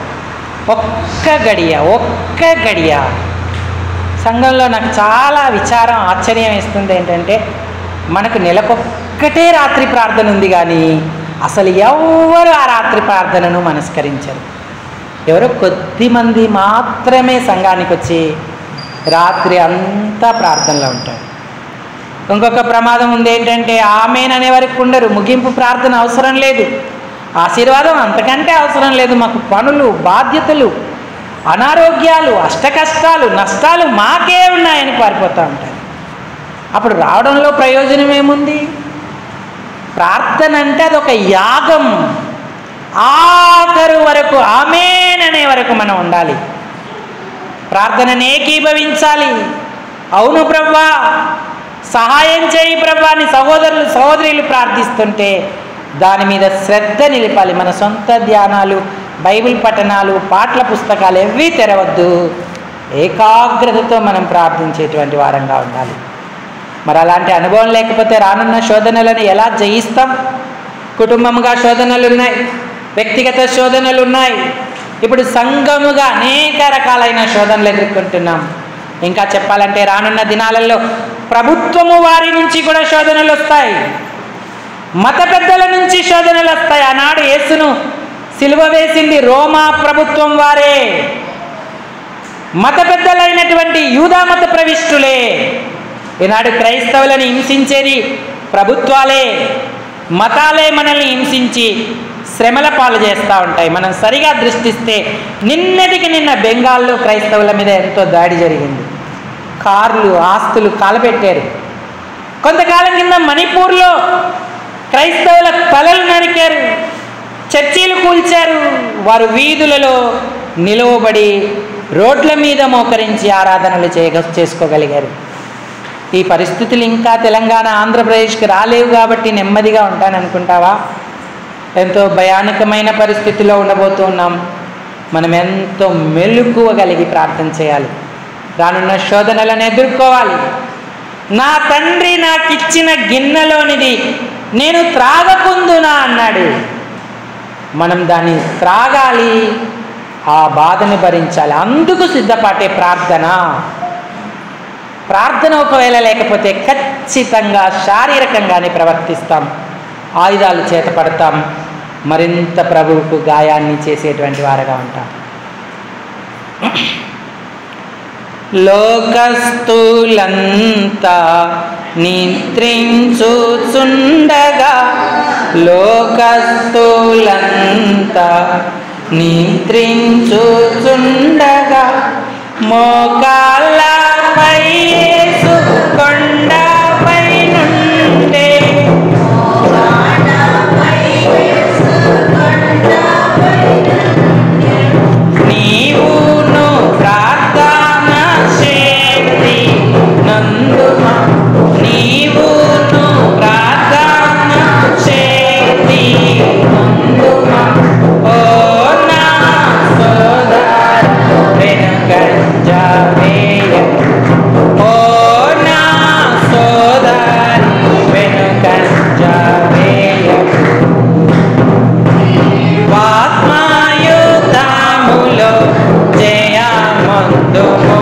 ఒక్క గడియ. సంఘంలో నాకు చాలా విచారం, ఆశ్చర్యం వేస్తుంది. ఏంటంటే మనకు నెలకొక్కటే రాత్రి ప్రార్థన ఉంది, కానీ అసలు ఎవరు ఆ రాత్రి ప్రార్థనను మనస్కరించరు. ఎవరో కొద్దిమంది మాత్రమే సంఘానికి వచ్చి రాత్రి అంతా ప్రార్థనలో ఉంటారు. ఇంకొక ప్రమాదం ఉంది. ఏంటంటే ఆమేన్ అనే వరకు ఉండరు. ముగింపు ప్రార్థన అవసరం లేదు, ఆశీర్వాదం అంతకంటే అవసరం లేదు, మాకు పనులు, బాధ్యతలు, అనారోగ్యాలు, అష్టకష్టాలు, నష్టాలు మాకే ఉన్నాయని పారిపోతూ ఉంటారు. అప్పుడు రావడంలో ప్రయోజనం ఏముంది? ప్రార్థన అంటే అదొక యాగం. ఆఖరు వరకు ఆమేన్ అనే వరకు మనం ఉండాలి. ప్రార్థనను ఏకీభవించాలి. అవును ప్రభువా, సహాయం చేయి ప్రభువా అని సహోదరులు సహోదరులు ప్రార్థిస్తుంటే దాని మీద శ్రద్ధ నిలిపాలి. మన సొంత ధ్యానాలు, బైబిల్ పఠనాలు, పాటల పుస్తకాలు ఏవీ తెరవద్దు. ఏకాగ్రతతో మనం ప్రార్థించేటువంటి వారంగా ఉండాలి. మరి అలాంటి అనుభవం లేకపోతే రానున్న శోధనలను ఎలా జయిస్తాం? కుటుంబముగా శోధనలు ఉన్నాయి, వ్యక్తిగత శోధనలు ఉన్నాయి, ఇప్పుడు సంఘముగా అనేక రకాలైన శోధనలు ఎదుర్కొంటున్నాం. ఇంకా చెప్పాలంటే రానున్న దినాలలో ప్రభుత్వము వారి నుంచి కూడా శోధనలు వస్తాయి, మత పెద్దల నుంచి శోధనలు వస్తాయి. ఆనాడు యేసును సిలువ వేసింది రోమా ప్రభుత్వం వారే, మత పెద్దలైనటువంటి యూదా మత ప్రవిష్టులే. ఈనాడు క్రైస్తవులను హింసించేది ప్రభుత్వాలే, మతాలే మనల్ని హింసించి శ్రమల పాలు చేస్తూ ఉంటాయి. మనం సరిగా దృష్టిస్తే నిన్నటికి నిన్న బెంగాల్లో క్రైస్తవుల మీద ఎంతో దాడి జరిగింది. కార్లు, ఆస్తులు కాలపెట్టారు. కొంతకాలం కింద మణిపూర్లో క్రైస్తవుల తలలు నరికారు, చర్చీలు కూల్చారు. వారు వీధులలో నిలువబడి రోడ్ల మీద మోకరించి ఆరాధనలు చేసుకోగలిగారు. ఈ పరిస్థితులు ఇంకా తెలంగాణ, ఆంధ్రప్రదేశ్కి రాలేవు కాబట్టి నెమ్మదిగా ఉంటాననుకుంటావా? ఎంతో భయానకమైన పరిస్థితిలో ఉండబోతూ ఉన్నాం. మనం ఎంతో మెలకువగలిగి ప్రార్థన చేయాలి. రానున్న శోధనలను ఎదుర్కోవాలి. నా తండ్రి నాకిచ్చిన గిన్నెలోనిది నేను త్రాగకుందునా అన్నాడు. మనం దాన్ని త్రాగాలి, ఆ బాధను భరించాలి. అందుకు సిద్ధపాటే ప్రార్థన. ప్రార్థన ఒకవేళ లేకపోతే ఖచ్చితంగా శారీరకంగానే ప్రవర్తిస్తాం, ఆయుధాలు చేతపడతాం, మరింత ప్రభువుకు గాయాన్ని చేసేటువంటి వారుగా ఉంటాం. లోకస్తులంతా నిద్రించుచుండగా, లోకస్తులంతా నిద్రించుచుండగా, మోకాళ్ళపై యేసు కొండపై నుండే, నీవును ప్రార్థన శక్తి నందుమా, నీవును ప్రార్థన శక్తి నందుమా. ఓ నా సోదర వెనుకంజ వేయ, ఓ నా సోదర వెనుకంజ వేయ. ఆత్మయుద్ధములో జయమందుము,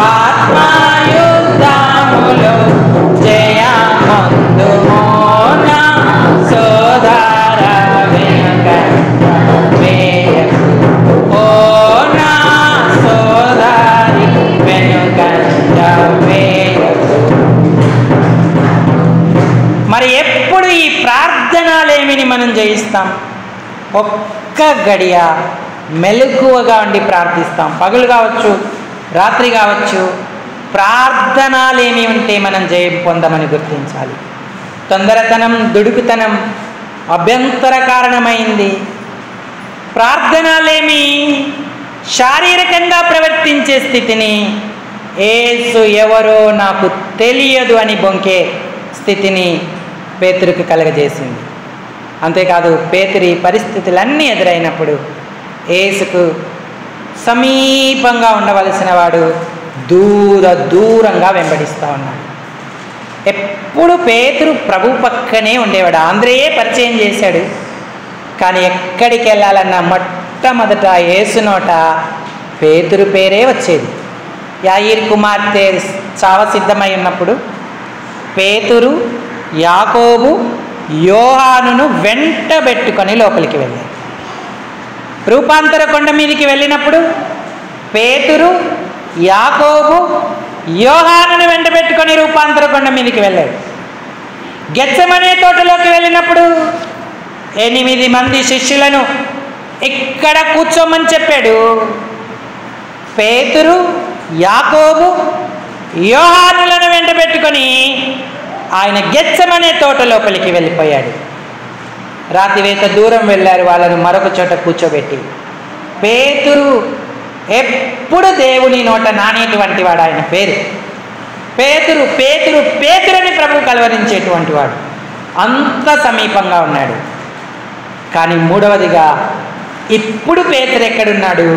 ఆత్మయుద్ధములో జయమందుము. నా సోదర వెనుకంజ వేయకు, ఓ నా సోదరి వెనుకంజ వేయకు. మరి ఎప్పుడు ఈ ప్రార్థనలేమిని మనం జయిస్తాం? ఒక్క గడియ మెలకువగా ఉండి ప్రార్థిస్తాం. పగలు కావచ్చు, రాత్రి కావచ్చు, ప్రార్థనలేమి ఉంటే మనం జయం పొందమని గుర్తించాలి. తొందరతనం, దుడుకుతనం అభ్యంతర కారణమైంది. ప్రార్థనలేమి శారీరకంగా ప్రవర్తించే స్థితిని, యేసు ఎవరో నాకు తెలియదు అని బొంకే స్థితిని పేతురుకు కలగజేసింది. అంతేకాదు, పేతురి పరిస్థితులన్నీ ఎదురైనప్పుడు యేసుకు సమీపంగా ఉండవలసిన వాడు దూరంగా వెంబడిస్తూ ఉన్నాడు. ఎప్పుడు పేతురు ప్రభు పక్కనే ఉండేవాడు. ఆంధ్రేయే పరిచయం చేశాడు. కానీ ఎక్కడికి వెళ్ళాలన్నా మొట్టమొదట యేసు నోట పేతురు పేరే వచ్చేది. యాయీరు కుమార్తె చావ సిద్ధమై ఉన్నప్పుడు పేతురు, యాకోబు, యోహానును వెంటబెట్టుకొని లోపలికి వెళ్ళాడు. రూపాంతర కొండ మీదకి వెళ్ళినప్పుడు పేతురు, యాకోబు, యోహానును వెంటబెట్టుకొని రూపాంతర కొండ మీదకి వెళ్ళాడు. గెత్సెమనే తోటలోకి వెళ్ళినప్పుడు 8 మంది శిష్యులను ఇక్కడ కూర్చోమని చెప్పాడు. పేతురు, యాకోబు, యోహానులను వెంటబెట్టుకొని ఆయన గెత్సెమనే తోట లోపలికి వెళ్ళిపోయాడు. రాతివేత దూరం వెళ్ళారు. వాళ్ళను మరొక చోట కూర్చోబెట్టి, పేతురు ఎప్పుడు దేవుని నోట నానేటువంటి వాడు. ఆయన పేరు పేతురు. పేతురు పేతురని ప్రభు కలవరించేటువంటి వాడు. అంత సమీపంగా ఉన్నాడు. కానీ మూడవదిగా ఇప్పుడు పేతురు ఎక్కడున్నాడు?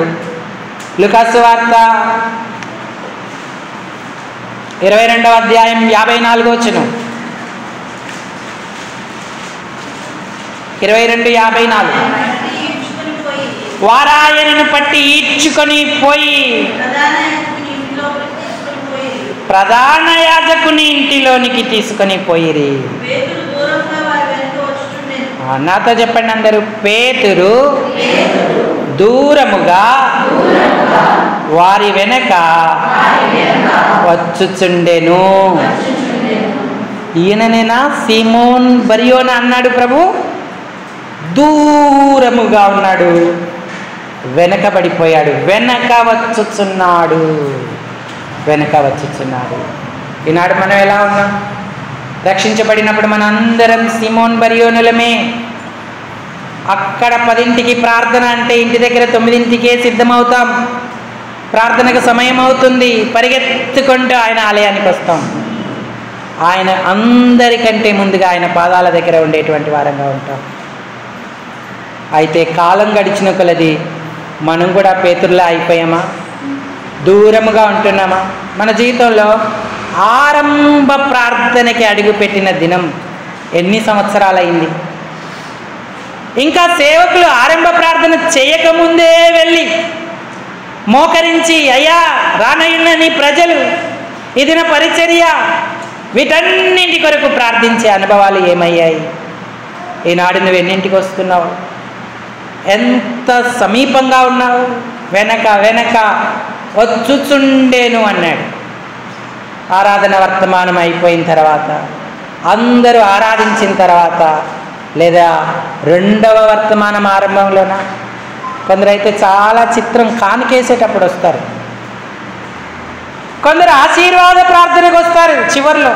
లూకాసు వార్త 22వ అధ్యాయం 54వ వచనం. 22:54. వారాయనను పట్టి ఈడ్చుకొని పోయి ప్రధాన యాజకుని ఇంటిలోనికి తీసుకొని పోయిరి. నాతో చెప్పండి అందరూ. పేతురు దూరముగా వారి వెనక వచ్చుచుండెను. ఈయననేనా సీమోన్ బరియోనా అన్నాడు ప్రభు? దూరముగా ఉన్నాడు, వెనకబడిపోయాడు, వెనక వచ్చుచున్నాడు. ఈనాడు మనం ఎలా ఉన్నాం? రక్షించబడినప్పుడు మన అందరం సీమోన్ బరియోనులమే. అక్కడ 10ంటికి ప్రార్థన అంటే ఇంటి దగ్గర 9ంటికే సిద్ధమవుతాం. ప్రార్థనకు సమయం అవుతుంది, పరిగెత్తుకుంటూ ఆయన ఆలయానికి వస్తాం. ఆయన అందరికంటే ముందుగా ఆయన పాదాల దగ్గర ఉండేటువంటి వారంగా ఉంటాం. అయితే కాలం గడిచిన కొలది మనం కూడా పేతురులా అయిపోయామా? దూరముగా ఉంటున్నామా? మన జీవితంలో ఆరంభ ప్రార్థనకి అడుగుపెట్టిన దినం ఎన్ని సంవత్సరాలైంది? ఇంకా సేవకులు ఆరంభ ప్రార్థన చేయకముందే వెళ్ళి మోకరించి, అయ్యా రానయ్యున్న నీ ప్రజలు, ఇది నా పరిచర్య, వీటన్నింటి కొరకు ప్రార్థించే అనుభవాలు ఏమయ్యాయి? ఈనాడు నువ్వు ఎన్నింటికి వస్తున్నావు? ఎంత సమీపంగా ఉన్నావు? వెనక వచ్చుచుండేను అన్నాడు. ఆరాధన వర్తమానం అయిపోయిన తర్వాత, అందరూ ఆరాధించిన తర్వాత, లేదా రెండవ వర్తమానం ఆరంభంలోన కొందరైతే చాలా చిత్రం కానుకేసేటప్పుడు వస్తారు, కొందరు ఆశీర్వాద ప్రార్థనకు వస్తారు. చివరిలో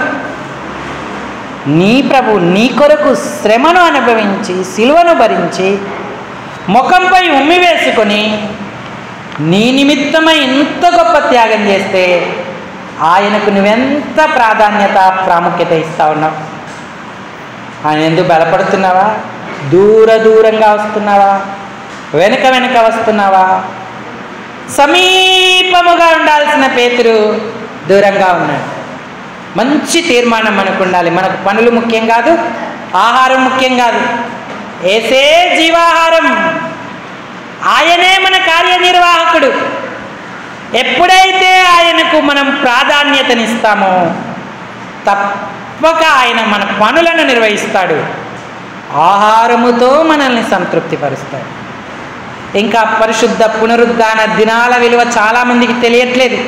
నీ ప్రభు నీ కొరకు శ్రమను అనుభవించి సిలువను భరించి ముఖంపై ఉమ్మి వేసుకొని నీ నిమిత్తమై ఇంత గొప్ప త్యాగం చేస్తే ఆయనకు నువ్వెంత ప్రాధాన్యత ప్రాముఖ్యత ఇస్తా ఉన్నావు? ఆయన ఎందుకు బలపడుతున్నావా? దూరంగా వస్తున్నావా? వెనక వస్తున్నావా? సమీపముగా ఉండాల్సిన పేతురు దూరంగా ఉన్నాడు. మంచి తీర్మానం మనకు ఉండాలి. మనకు పనులు ముఖ్యం కాదు, ఆహారం ముఖ్యం కాదు. ఏసే జీవాహారం, ఆయనే మన కార్యనిర్వాహకుడు. ఎప్పుడైతే ఆయనకు మనం ప్రాధాన్యతనిస్తామో తప్పక ఆయన మన పనులను నిర్వహిస్తాడు, ఆహారముతో మనల్ని సంతృప్తిపరుస్తాడు. ఇంకా పరిశుద్ధ పునరుద్ధాన దినాల విలువ చాలామందికి తెలియట్లేదు.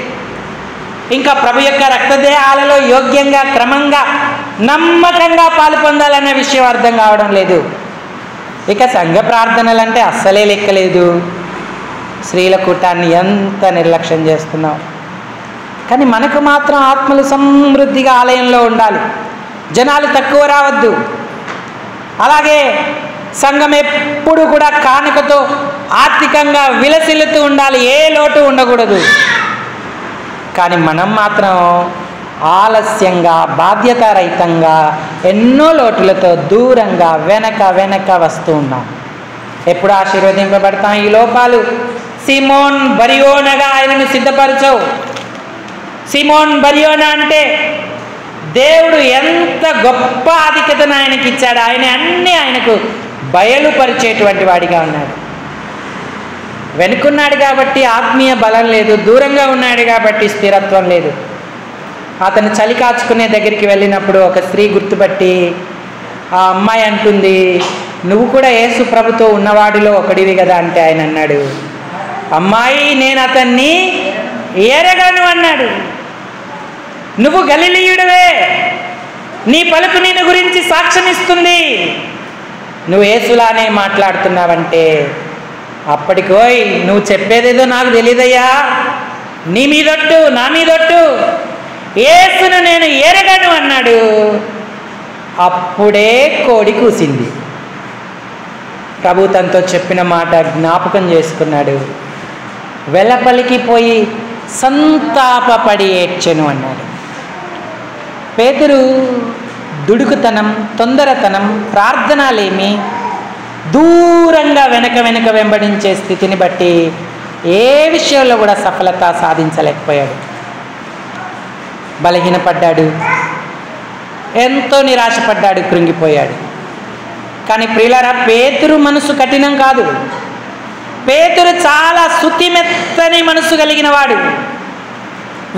ఇంకా ప్రభు యొక్క రక్తదేహాలలో యోగ్యంగా క్రమంగా నమ్మకంగా పాలు పొందాలనే విషయం అర్థం కావడం లేదు. ఇక సంఘ ప్రార్థనలంటే అస్సలే లెక్కలేదు. స్త్రీల కూటాన్ని ఎంత నిర్లక్ష్యం చేస్తున్నాం. కానీ మనకు మాత్రం ఆత్మలు సమృద్ధిగా ఆలయంలో ఉండాలి, జనాలు తక్కువ రావద్దు. అలాగే సంఘం ఎప్పుడు కూడా కానుకతో ఆర్థికంగా విలసిల్లుతూ ఉండాలి, ఏ లోటు ఉండకూడదు. కానీ మనం మాత్రం ఆలస్యంగా బాధ్యతారహితంగా ఎన్నో లోటులతో దూరంగా వెనక వస్తూ ఉన్నాం. ఎప్పుడు ఆశీర్వదింపబడతాం? ఈ లోపాలు సిమోన్ బరియోనగా ఆయనను సిద్ధపరచవు. సిమోన్ బరియోనా అంటే దేవుడు ఎంత గొప్ప ఆధిక్యతను ఆయనకి ఇచ్చాడు. ఆయన అన్నీ ఆయనకు బయలుపరిచేటువంటి వాడిగా ఉన్నాడు. వెనుకున్నాడు కాబట్టి ఆత్మీయ బలం లేదు, దూరంగా ఉన్నాడు కాబట్టి స్థిరత్వం లేదు. అతను చలి కాచుకునే దగ్గరికి వెళ్ళినప్పుడు ఒక స్త్రీ గుర్తుపట్టి ఆ అమ్మాయి అంటుంది, నువ్వు కూడా యేసు ప్రభుతో ఉన్నవాడిలో ఒకడివి కదా అంటే ఆయన అన్నాడు, అమ్మాయి నేను అతన్ని ఎరగను అన్నాడు. నువ్వు గలిలీయుడివే, నీ పలుకు నిన్ను గురించి సాక్ష్యం ఇస్తుంది, నువ్వు యేసులానే మాట్లాడుతున్నావంటే అప్పటికోయ్ నువ్వు చెప్పేదేదో నాకు తెలియదయ్యా, నీ మీదొట్టు నా మీదొట్టు, యేసును నేను ఎరగను అన్నాడు. అప్పుడే కోడి కూసింది. ప్రభు తనతో చెప్పిన మాట జ్ఞాపకం చేసుకున్నాడు. వెలపలికి పోయి సంతాపపడి ఏడ్చెను అన్నాడు. పేతురు దుడుకుతనం, తొందరతనం, ప్రార్థనలేమి, దూరంగా వెనక వెంబడించే స్థితిని బట్టి ఏ విషయంలో కూడా సఫలత సాధించలేకపోయాడు. బలహీనపడ్డాడు, ఎంతో నిరాశపడ్డాడు, కృంగిపోయాడు. కానీ ప్రియులారా, పేతురు మనసు కఠినం కాదు. పేతురు చాలా శుతిమెత్తని మనసు కలిగిన వాడు.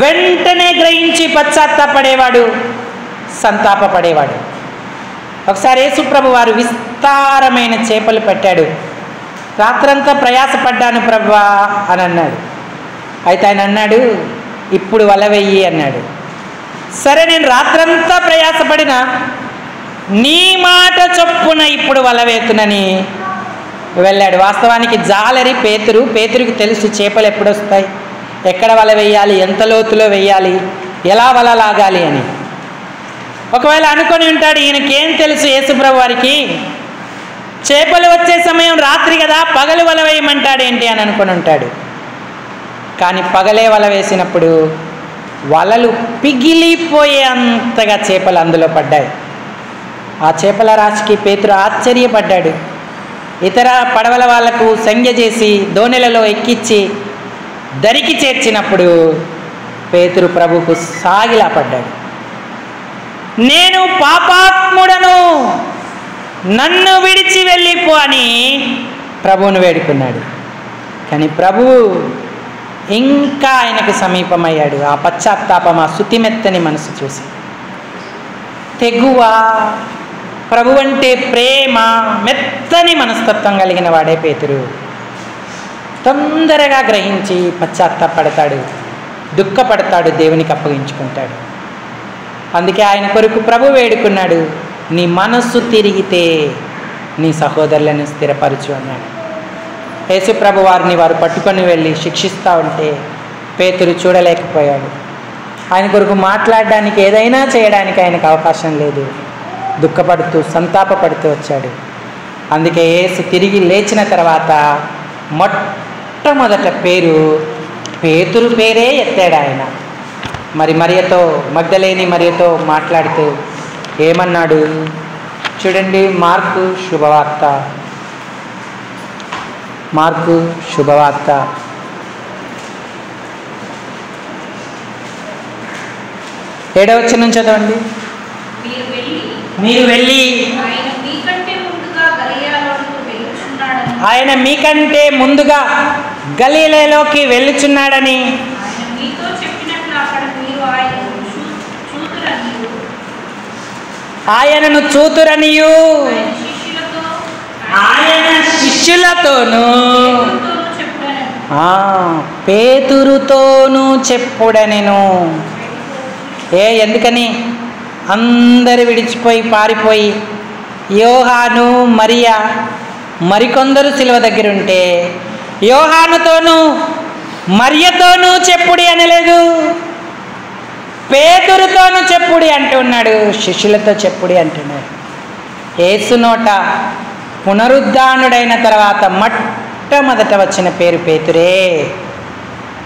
వెంటనే గ్రహించి పశ్చాత్తాపడేవాడు, సంతాపపడేవాడు. ఒకసారి యేసుప్రభు వారు విస్తారమైన చేపలు పట్టాడు. రాత్రంతా ప్రయాసపడ్డాను ప్రభువా అని అన్నాడు. అయితే ఆయన అన్నాడు, ఇప్పుడు వల వెయ్యి అన్నాడు. సరే, నేను రాత్రంతా ప్రయాసపడినా నీ మాట చొప్పున ఇప్పుడు వల వేతునని వెళ్ళాడు. వాస్తవానికి జాలరి పేతురుకి తెలుసు చేపలు ఎప్పుడొస్తాయి, ఎక్కడ వల వేయాలి, ఎంత లోతులో వేయాలి, ఎలా వల లాగాలి అని. ఒకవేళ అనుకొని ఉంటాడు, ఈయనకేం తెలుసు యేసుప్రభు వారికి, చేపలు వచ్చే సమయం రాత్రి కదా, పగలు వల వేయమంటాడేంటి అని అనుకొని ఉంటాడు. కానీ పగలే వల వేసినప్పుడు వలలు పిగిలిపోయే అంతగా చేపలు అందులో పడ్డాయి. ఆ చేపల రాశికి పేతురు ఆశ్చర్యపడ్డాడు. ఇతర పడవల వాళ్లకు సంజ్ఞ చేసి దోణెలలో ఎక్కించి దరికి చేర్చినప్పుడు పేతురు ప్రభుకు సాగిలా పడ్డాడు. నేను పాపాత్ముడను, నన్ను విడిచి వెళ్ళిపో అని ప్రభువును వేడుకున్నాడు. కానీ ప్రభువు ఇంకా ఆయనకు సమీపమయ్యాడు. ఆ పశ్చాత్తాపం, ఆ శుతిమెత్తని మనసు చూసి, తెగువ, ప్రభు అంటే ప్రేమ, మెత్తని మనస్తత్వం కలిగిన వాడే పేతురు. తొందరగా గ్రహించి పశ్చాత్తాపడతాడు, దుఃఖపడతాడు, దేవునికి అప్పగించుకుంటాడు. అందుకే ఆయన కొరకు ప్రభు వేడుకున్నాడు, నీ మనస్సు తిరిగితే నీ సహోదరులను స్థిరపరచు అన్నాడు. యేసు ప్రభు వారిని వారు పట్టుకొని వెళ్ళి శిక్షిస్తూ ఉంటే పేతురు చూడలేకపోయాడు. ఆయన కొరకు మాట్లాడడానికి, ఏదైనా చేయడానికి ఆయనకు అవకాశం లేదు. దుఃఖపడుతూ సంతాపపడుతూ వచ్చాడు. అందుకే యేసు తిరిగి లేచిన తర్వాత మొట్టమొదట పేరు పేతురు పేరే ఎత్తాడు ఆయన. మరి మరియతో, మగ్దలేని మరియతో మాట్లాడుతూ ఏమన్నాడు చూడండి. మార్కు శుభవార్త 7వ వచనం చదవండి. మీరు వెళ్ళి ఆయన మీకంటే ముందుగా గలిలయలోకి వెళ్ళుచున్నాడని ఆయనను చూతురనియు ఆయన శిష్యులతోనూ పేతురుతోనూ చెప్పుడనెను. ఎందుకని? అందరు విడిచిపోయి పారిపోయి యోహాను, మరియా, మరికొందరు సిలువ దగ్గర ఉంటే యోహానుతోనూ మరియతోనూ చెప్పుడి అనలేదు, పేతురుతోనూ చెప్పుడి అంటున్నాడు, శిష్యులతో చెప్పుడి అంటున్నాడు. యేసు నోట పునరుద్ధానుడైన తర్వాత మొట్టమొదట వచ్చిన పేరు పేతురే.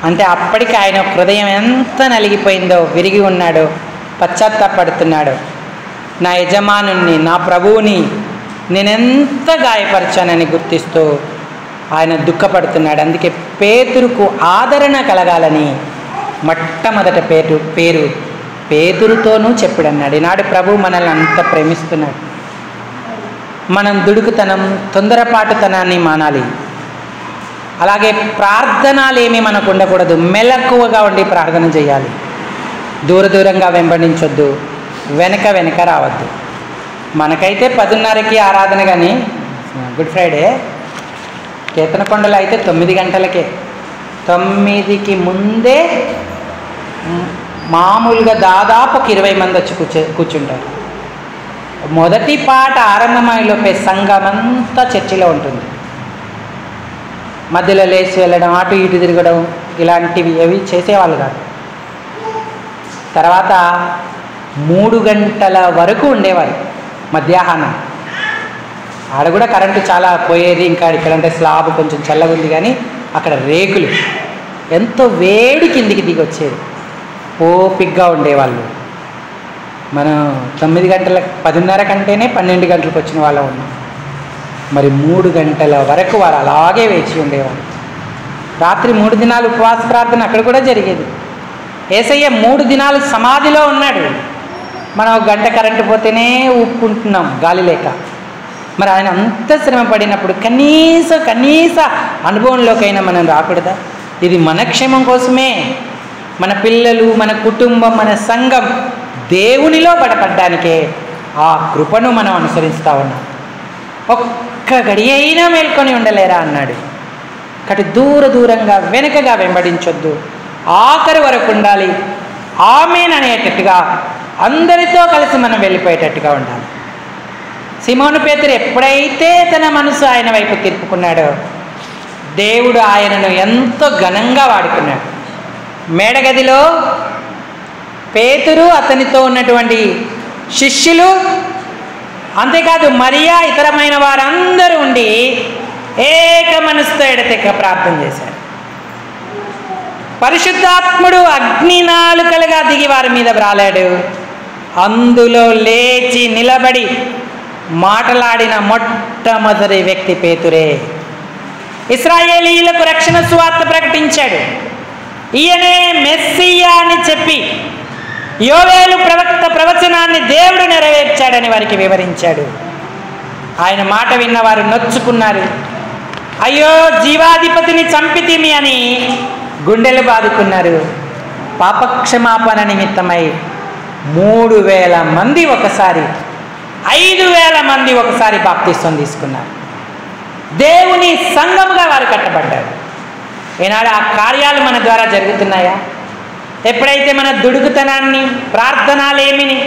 అంటే అప్పటికి ఆయన హృదయం ఎంత నలిగిపోయిందో, విరిగి ఉన్నాడో, పశ్చాత్తాపడుతున్నాడు. నా యజమానుణ్ణి, నా ప్రభువుని నేనెంత గాయపరిచానని గుర్తిస్తూ ఆయన దుఃఖపడుతున్నాడు. అందుకే పేతురుకు ఆదరణ కలగాలని మొట్టమొదట పేరు పేతురుతోనూ చెప్పుడన్నాడు. ఈనాడు ప్రభు మనల్ని అంత ప్రేమిస్తున్నాడు. మనం దుడుకుతనం, తొందరపాటుతనాన్ని మానాలి. అలాగే ప్రార్థనలు ఏమీ మనకు ఉండకూడదు. మెలకువగా ఉండి ప్రార్థన చేయాలి. దూరంగా వెంబడించొద్దు, వెనక రావద్దు. మనకైతే 10:30కి ఆరాధన, కానీ గుడ్ ఫ్రైడే కేతనకొండలో అయితే 9 గంటలకే. 9కి ముందే మామూలుగా దాదాపు 20 మంది వచ్చి కూర్చుంటారు. మొదటి పాట ఆరంభమైలోపే సంఘం అంతా చర్చిలో ఉంటుంది. మధ్యలో లేచి వెళ్ళడం, అటు ఇటు తిరగడం, ఇలాంటివి ఏవి చేసేవాళ్ళు కాదు. తర్వాత 3 గంటల వరకు ఉండేవారు మధ్యాహ్నం. ఆడ కూడా కరెంటు చాలా పోయేది. ఇంకా ఇక్కడంటే స్లాబ్ కొంచెం చల్లగా ఉంది, కానీ అక్కడ రేకులు ఎంతో వేడి కిందికి దిగి వచ్చేది. ఓపిగ్గా ఉండేవాళ్ళు. మనం 9 గంటల 10:30 కంటేనే 12 గంటలకు వచ్చిన వాళ్ళం ఉన్నాం. మరి 3 గంటల వరకు వారు అలాగే వేచి ఉండేవాళ్ళు. రాత్రి 3 దినాలు ఉపవాస ప్రార్థన అక్కడ కూడా జరిగేది. యేసయ్య 3 దినాలు సమాధిలో ఉన్నాడు. మనం 1 గంట కరెంటు పోతేనే ఊపుకుంటున్నాం గాలి లేక. మరి ఆయన అంత శ్రమ పడినప్పుడు కనీస అనుభవంలోకైనా మనం రాకూడదా? ఇది మన క్షేమం కోసమే. మన పిల్లలు, మన కుటుంబం, మన సంఘం దేవునిలో బలపడడానికే ఆ కృపను మనం అనుసరిస్తూ ఉన్నాం. ఒక్క గడి అయినా మేల్కొని ఉండలేరా అన్నాడు. కాబట్టి దూరంగా వెనుకగా వెంబడించొద్దు, ఆఖరి వరకు ఉండాలి. ఆమేన్ అనేటట్టుగా అందరితో కలిసి మనం వెళ్ళిపోయేటట్టుగా ఉండాలి. సిమోను పేతురు ఎప్పుడైతే తన మనసు ఆయన వైపు తిప్పుకున్నాడో దేవుడు ఆయనను ఎంతో ఘనంగా వాడుకున్నాడు. మేడగదిలో పేతురు, అతనితో ఉన్నటువంటి శిష్యులు, అంతేకాదు మరియా, ఇతరమైన వారందరూ ఉండి ఏక మనసుతో ఎడతెక్క ప్రార్థన చేశారు. పరిశుద్ధాత్ముడు అగ్నినాలుకలుగా దిగి వారి మీద వ్రాలాడు. అందులో లేచి నిలబడి మాట్లాడిన మొట్టమొదటి వ్యక్తి పేతురే. ఇశ్రాయేలీయులకు రక్షణ సువార్త ప్రకటించాడు. ఈయనే మెస్సియా అని చెప్పి యోవేలు ప్రవక్త ప్రవచనాన్ని దేవుడు నెరవేర్చాడని వారికి వివరించాడు. ఆయన మాట విన్నవారు నొచ్చుకున్నారు. అయ్యో, జీవాధిపతిని చంపితిమి అని గుండెలు బాదుకున్నారు. పాపక్షమాపణ నిమిత్తమై 3,000 మంది ఒకసారి, 5,000 మంది ఒకసారి బాప్తిస్వం తీసుకున్నారు. దేవుని సంఘముగా వారు కట్టబడ్డారు. ఈనాడు ఆ కార్యాలు మన ద్వారా జరుగుతున్నాయా? ఎప్పుడైతే మన దుడుకుతనాన్ని, ప్రార్థనలేమిని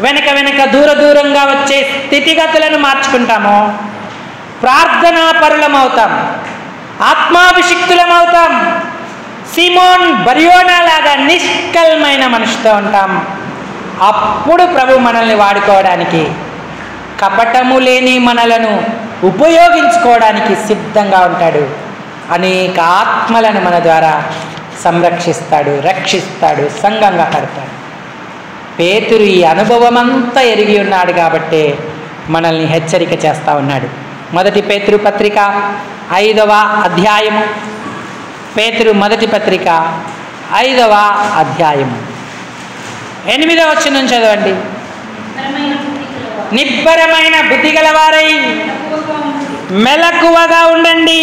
వెనక దూరంగా వచ్చే స్థితిగతులను మార్చుకుంటామో ప్రార్థనా పరులమవుతాం, ఆత్మాభిషిక్తులమవుతాం. సిమోన్ బర్యోనా లాగా నిష్కల్మైన మనిషితో ఉంటాం. అప్పుడు ప్రభు మనల్ని వాడుకోవడానికి, కపటము లేని మనలను ఉపయోగించుకోవడానికి సిద్ధంగా ఉంటాడు. అనేక ఆత్మలను మన ద్వారా సంరక్షిస్తాడు, రక్షిస్తాడు, సంఘంగా కడతాడు. పేతురు ఈ అనుభవం అంతా ఎరిగి ఉన్నాడు కాబట్టి మనల్ని హెచ్చరిక చేస్తూ ఉన్నాడు. మొదటి పేతురు పత్రిక 5వ అధ్యాయము, పేతురు మొదటి పత్రిక 5వ అధ్యాయము 8వ వచనం చదవండి. నిబ్బరమైన బుద్ధి గలవారై మెలకువగా ఉండండి.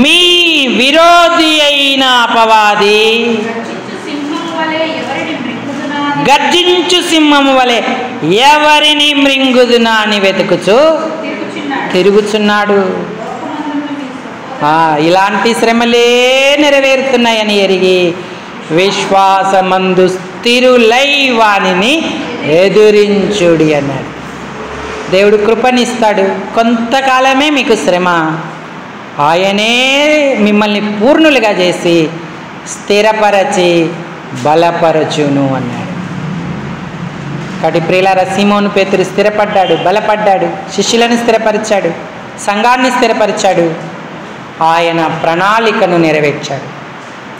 మీ విరోధి అయిన అపవాది గర్జించు సింహము వలె ఎవరిని మృంగుదునా అని వెతుకుచు తిరుగుచున్నాడు. ఇలాంటి శ్రమలే నెరవేరుతున్నాయని ఎరిగి విశ్వాసమందు స్థిరులై వానిని ఎదురించుడి అన్నాడు. దేవుడు కృపనిస్తాడు. కొంతకాలమే మీకు శ్రమ, ఆయనే మిమ్మల్ని పూర్ణులుగా చేసి స్థిరపరచి బలపరచును అన్నాడు. కాబట్టి ప్రియులారా, సీమోను పేతురు స్థిరపడ్డాడు, బలపడ్డాడు, శిష్యులను స్థిరపరిచాడు, సంఘాన్ని స్థిరపరిచాడు, ఆయన ప్రణాళికను నెరవేర్చాడు.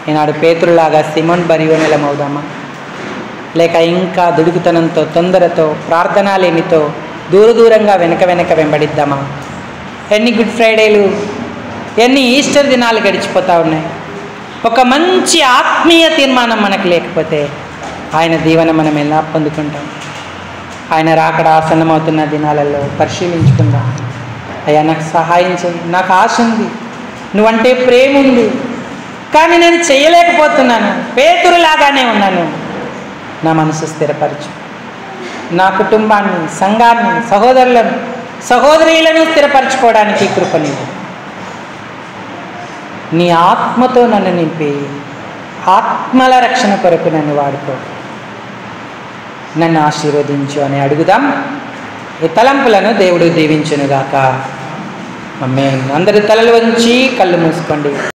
ఈనాడు పేతురులాగా సిమోన్ బర్యోనలమవుదామా? లేక ఇంకా దుడుకుతనంతో, తొందరతో, ప్రార్థనలేమితో దూరంగా వెనక వెంబడిద్దామా? ఎన్ని గుడ్ ఫ్రైడేలు, ఎన్ని ఈస్టర్ దినాలు గడిచిపోతూ ఉన్నాయి. ఒక మంచి ఆత్మీయ తీర్మానం మనకు లేకపోతే ఆయన దీవెన మనం ఎలా పొందుకుంటాం? ఆయన రాకడ ఆసన్నమవుతున్న దినాలలో పరిశీలించుకుందాం. అయ్యా, నాకు సహాయం చేయి, నాకు ఆశ ఉంది, నువ్వంటే ప్రేమ ఉంది, కానీ నేను చేయలేకపోతున్నాను, పేతురులాగానే ఉన్నాను. నా మనసు స్థిరపరచు, నా కుటుంబాన్ని, సంఘాన్ని, సహోదరులను, సహోదరీలను స్థిరపరచుకోవడానికి కృపనివ్వు. నీ ఆత్మతో నన్ను నింపి ఆత్మల రక్షణ కొరకు నన్ను వాడుకో, నన్ను ఆశీర్వదించు అని అడుగుదాం. ఈ తలంపులను దేవుడు దీవించునుగాక. ఆమేన్. అందరి తలలు వంచి కళ్ళు మూసుకోండి.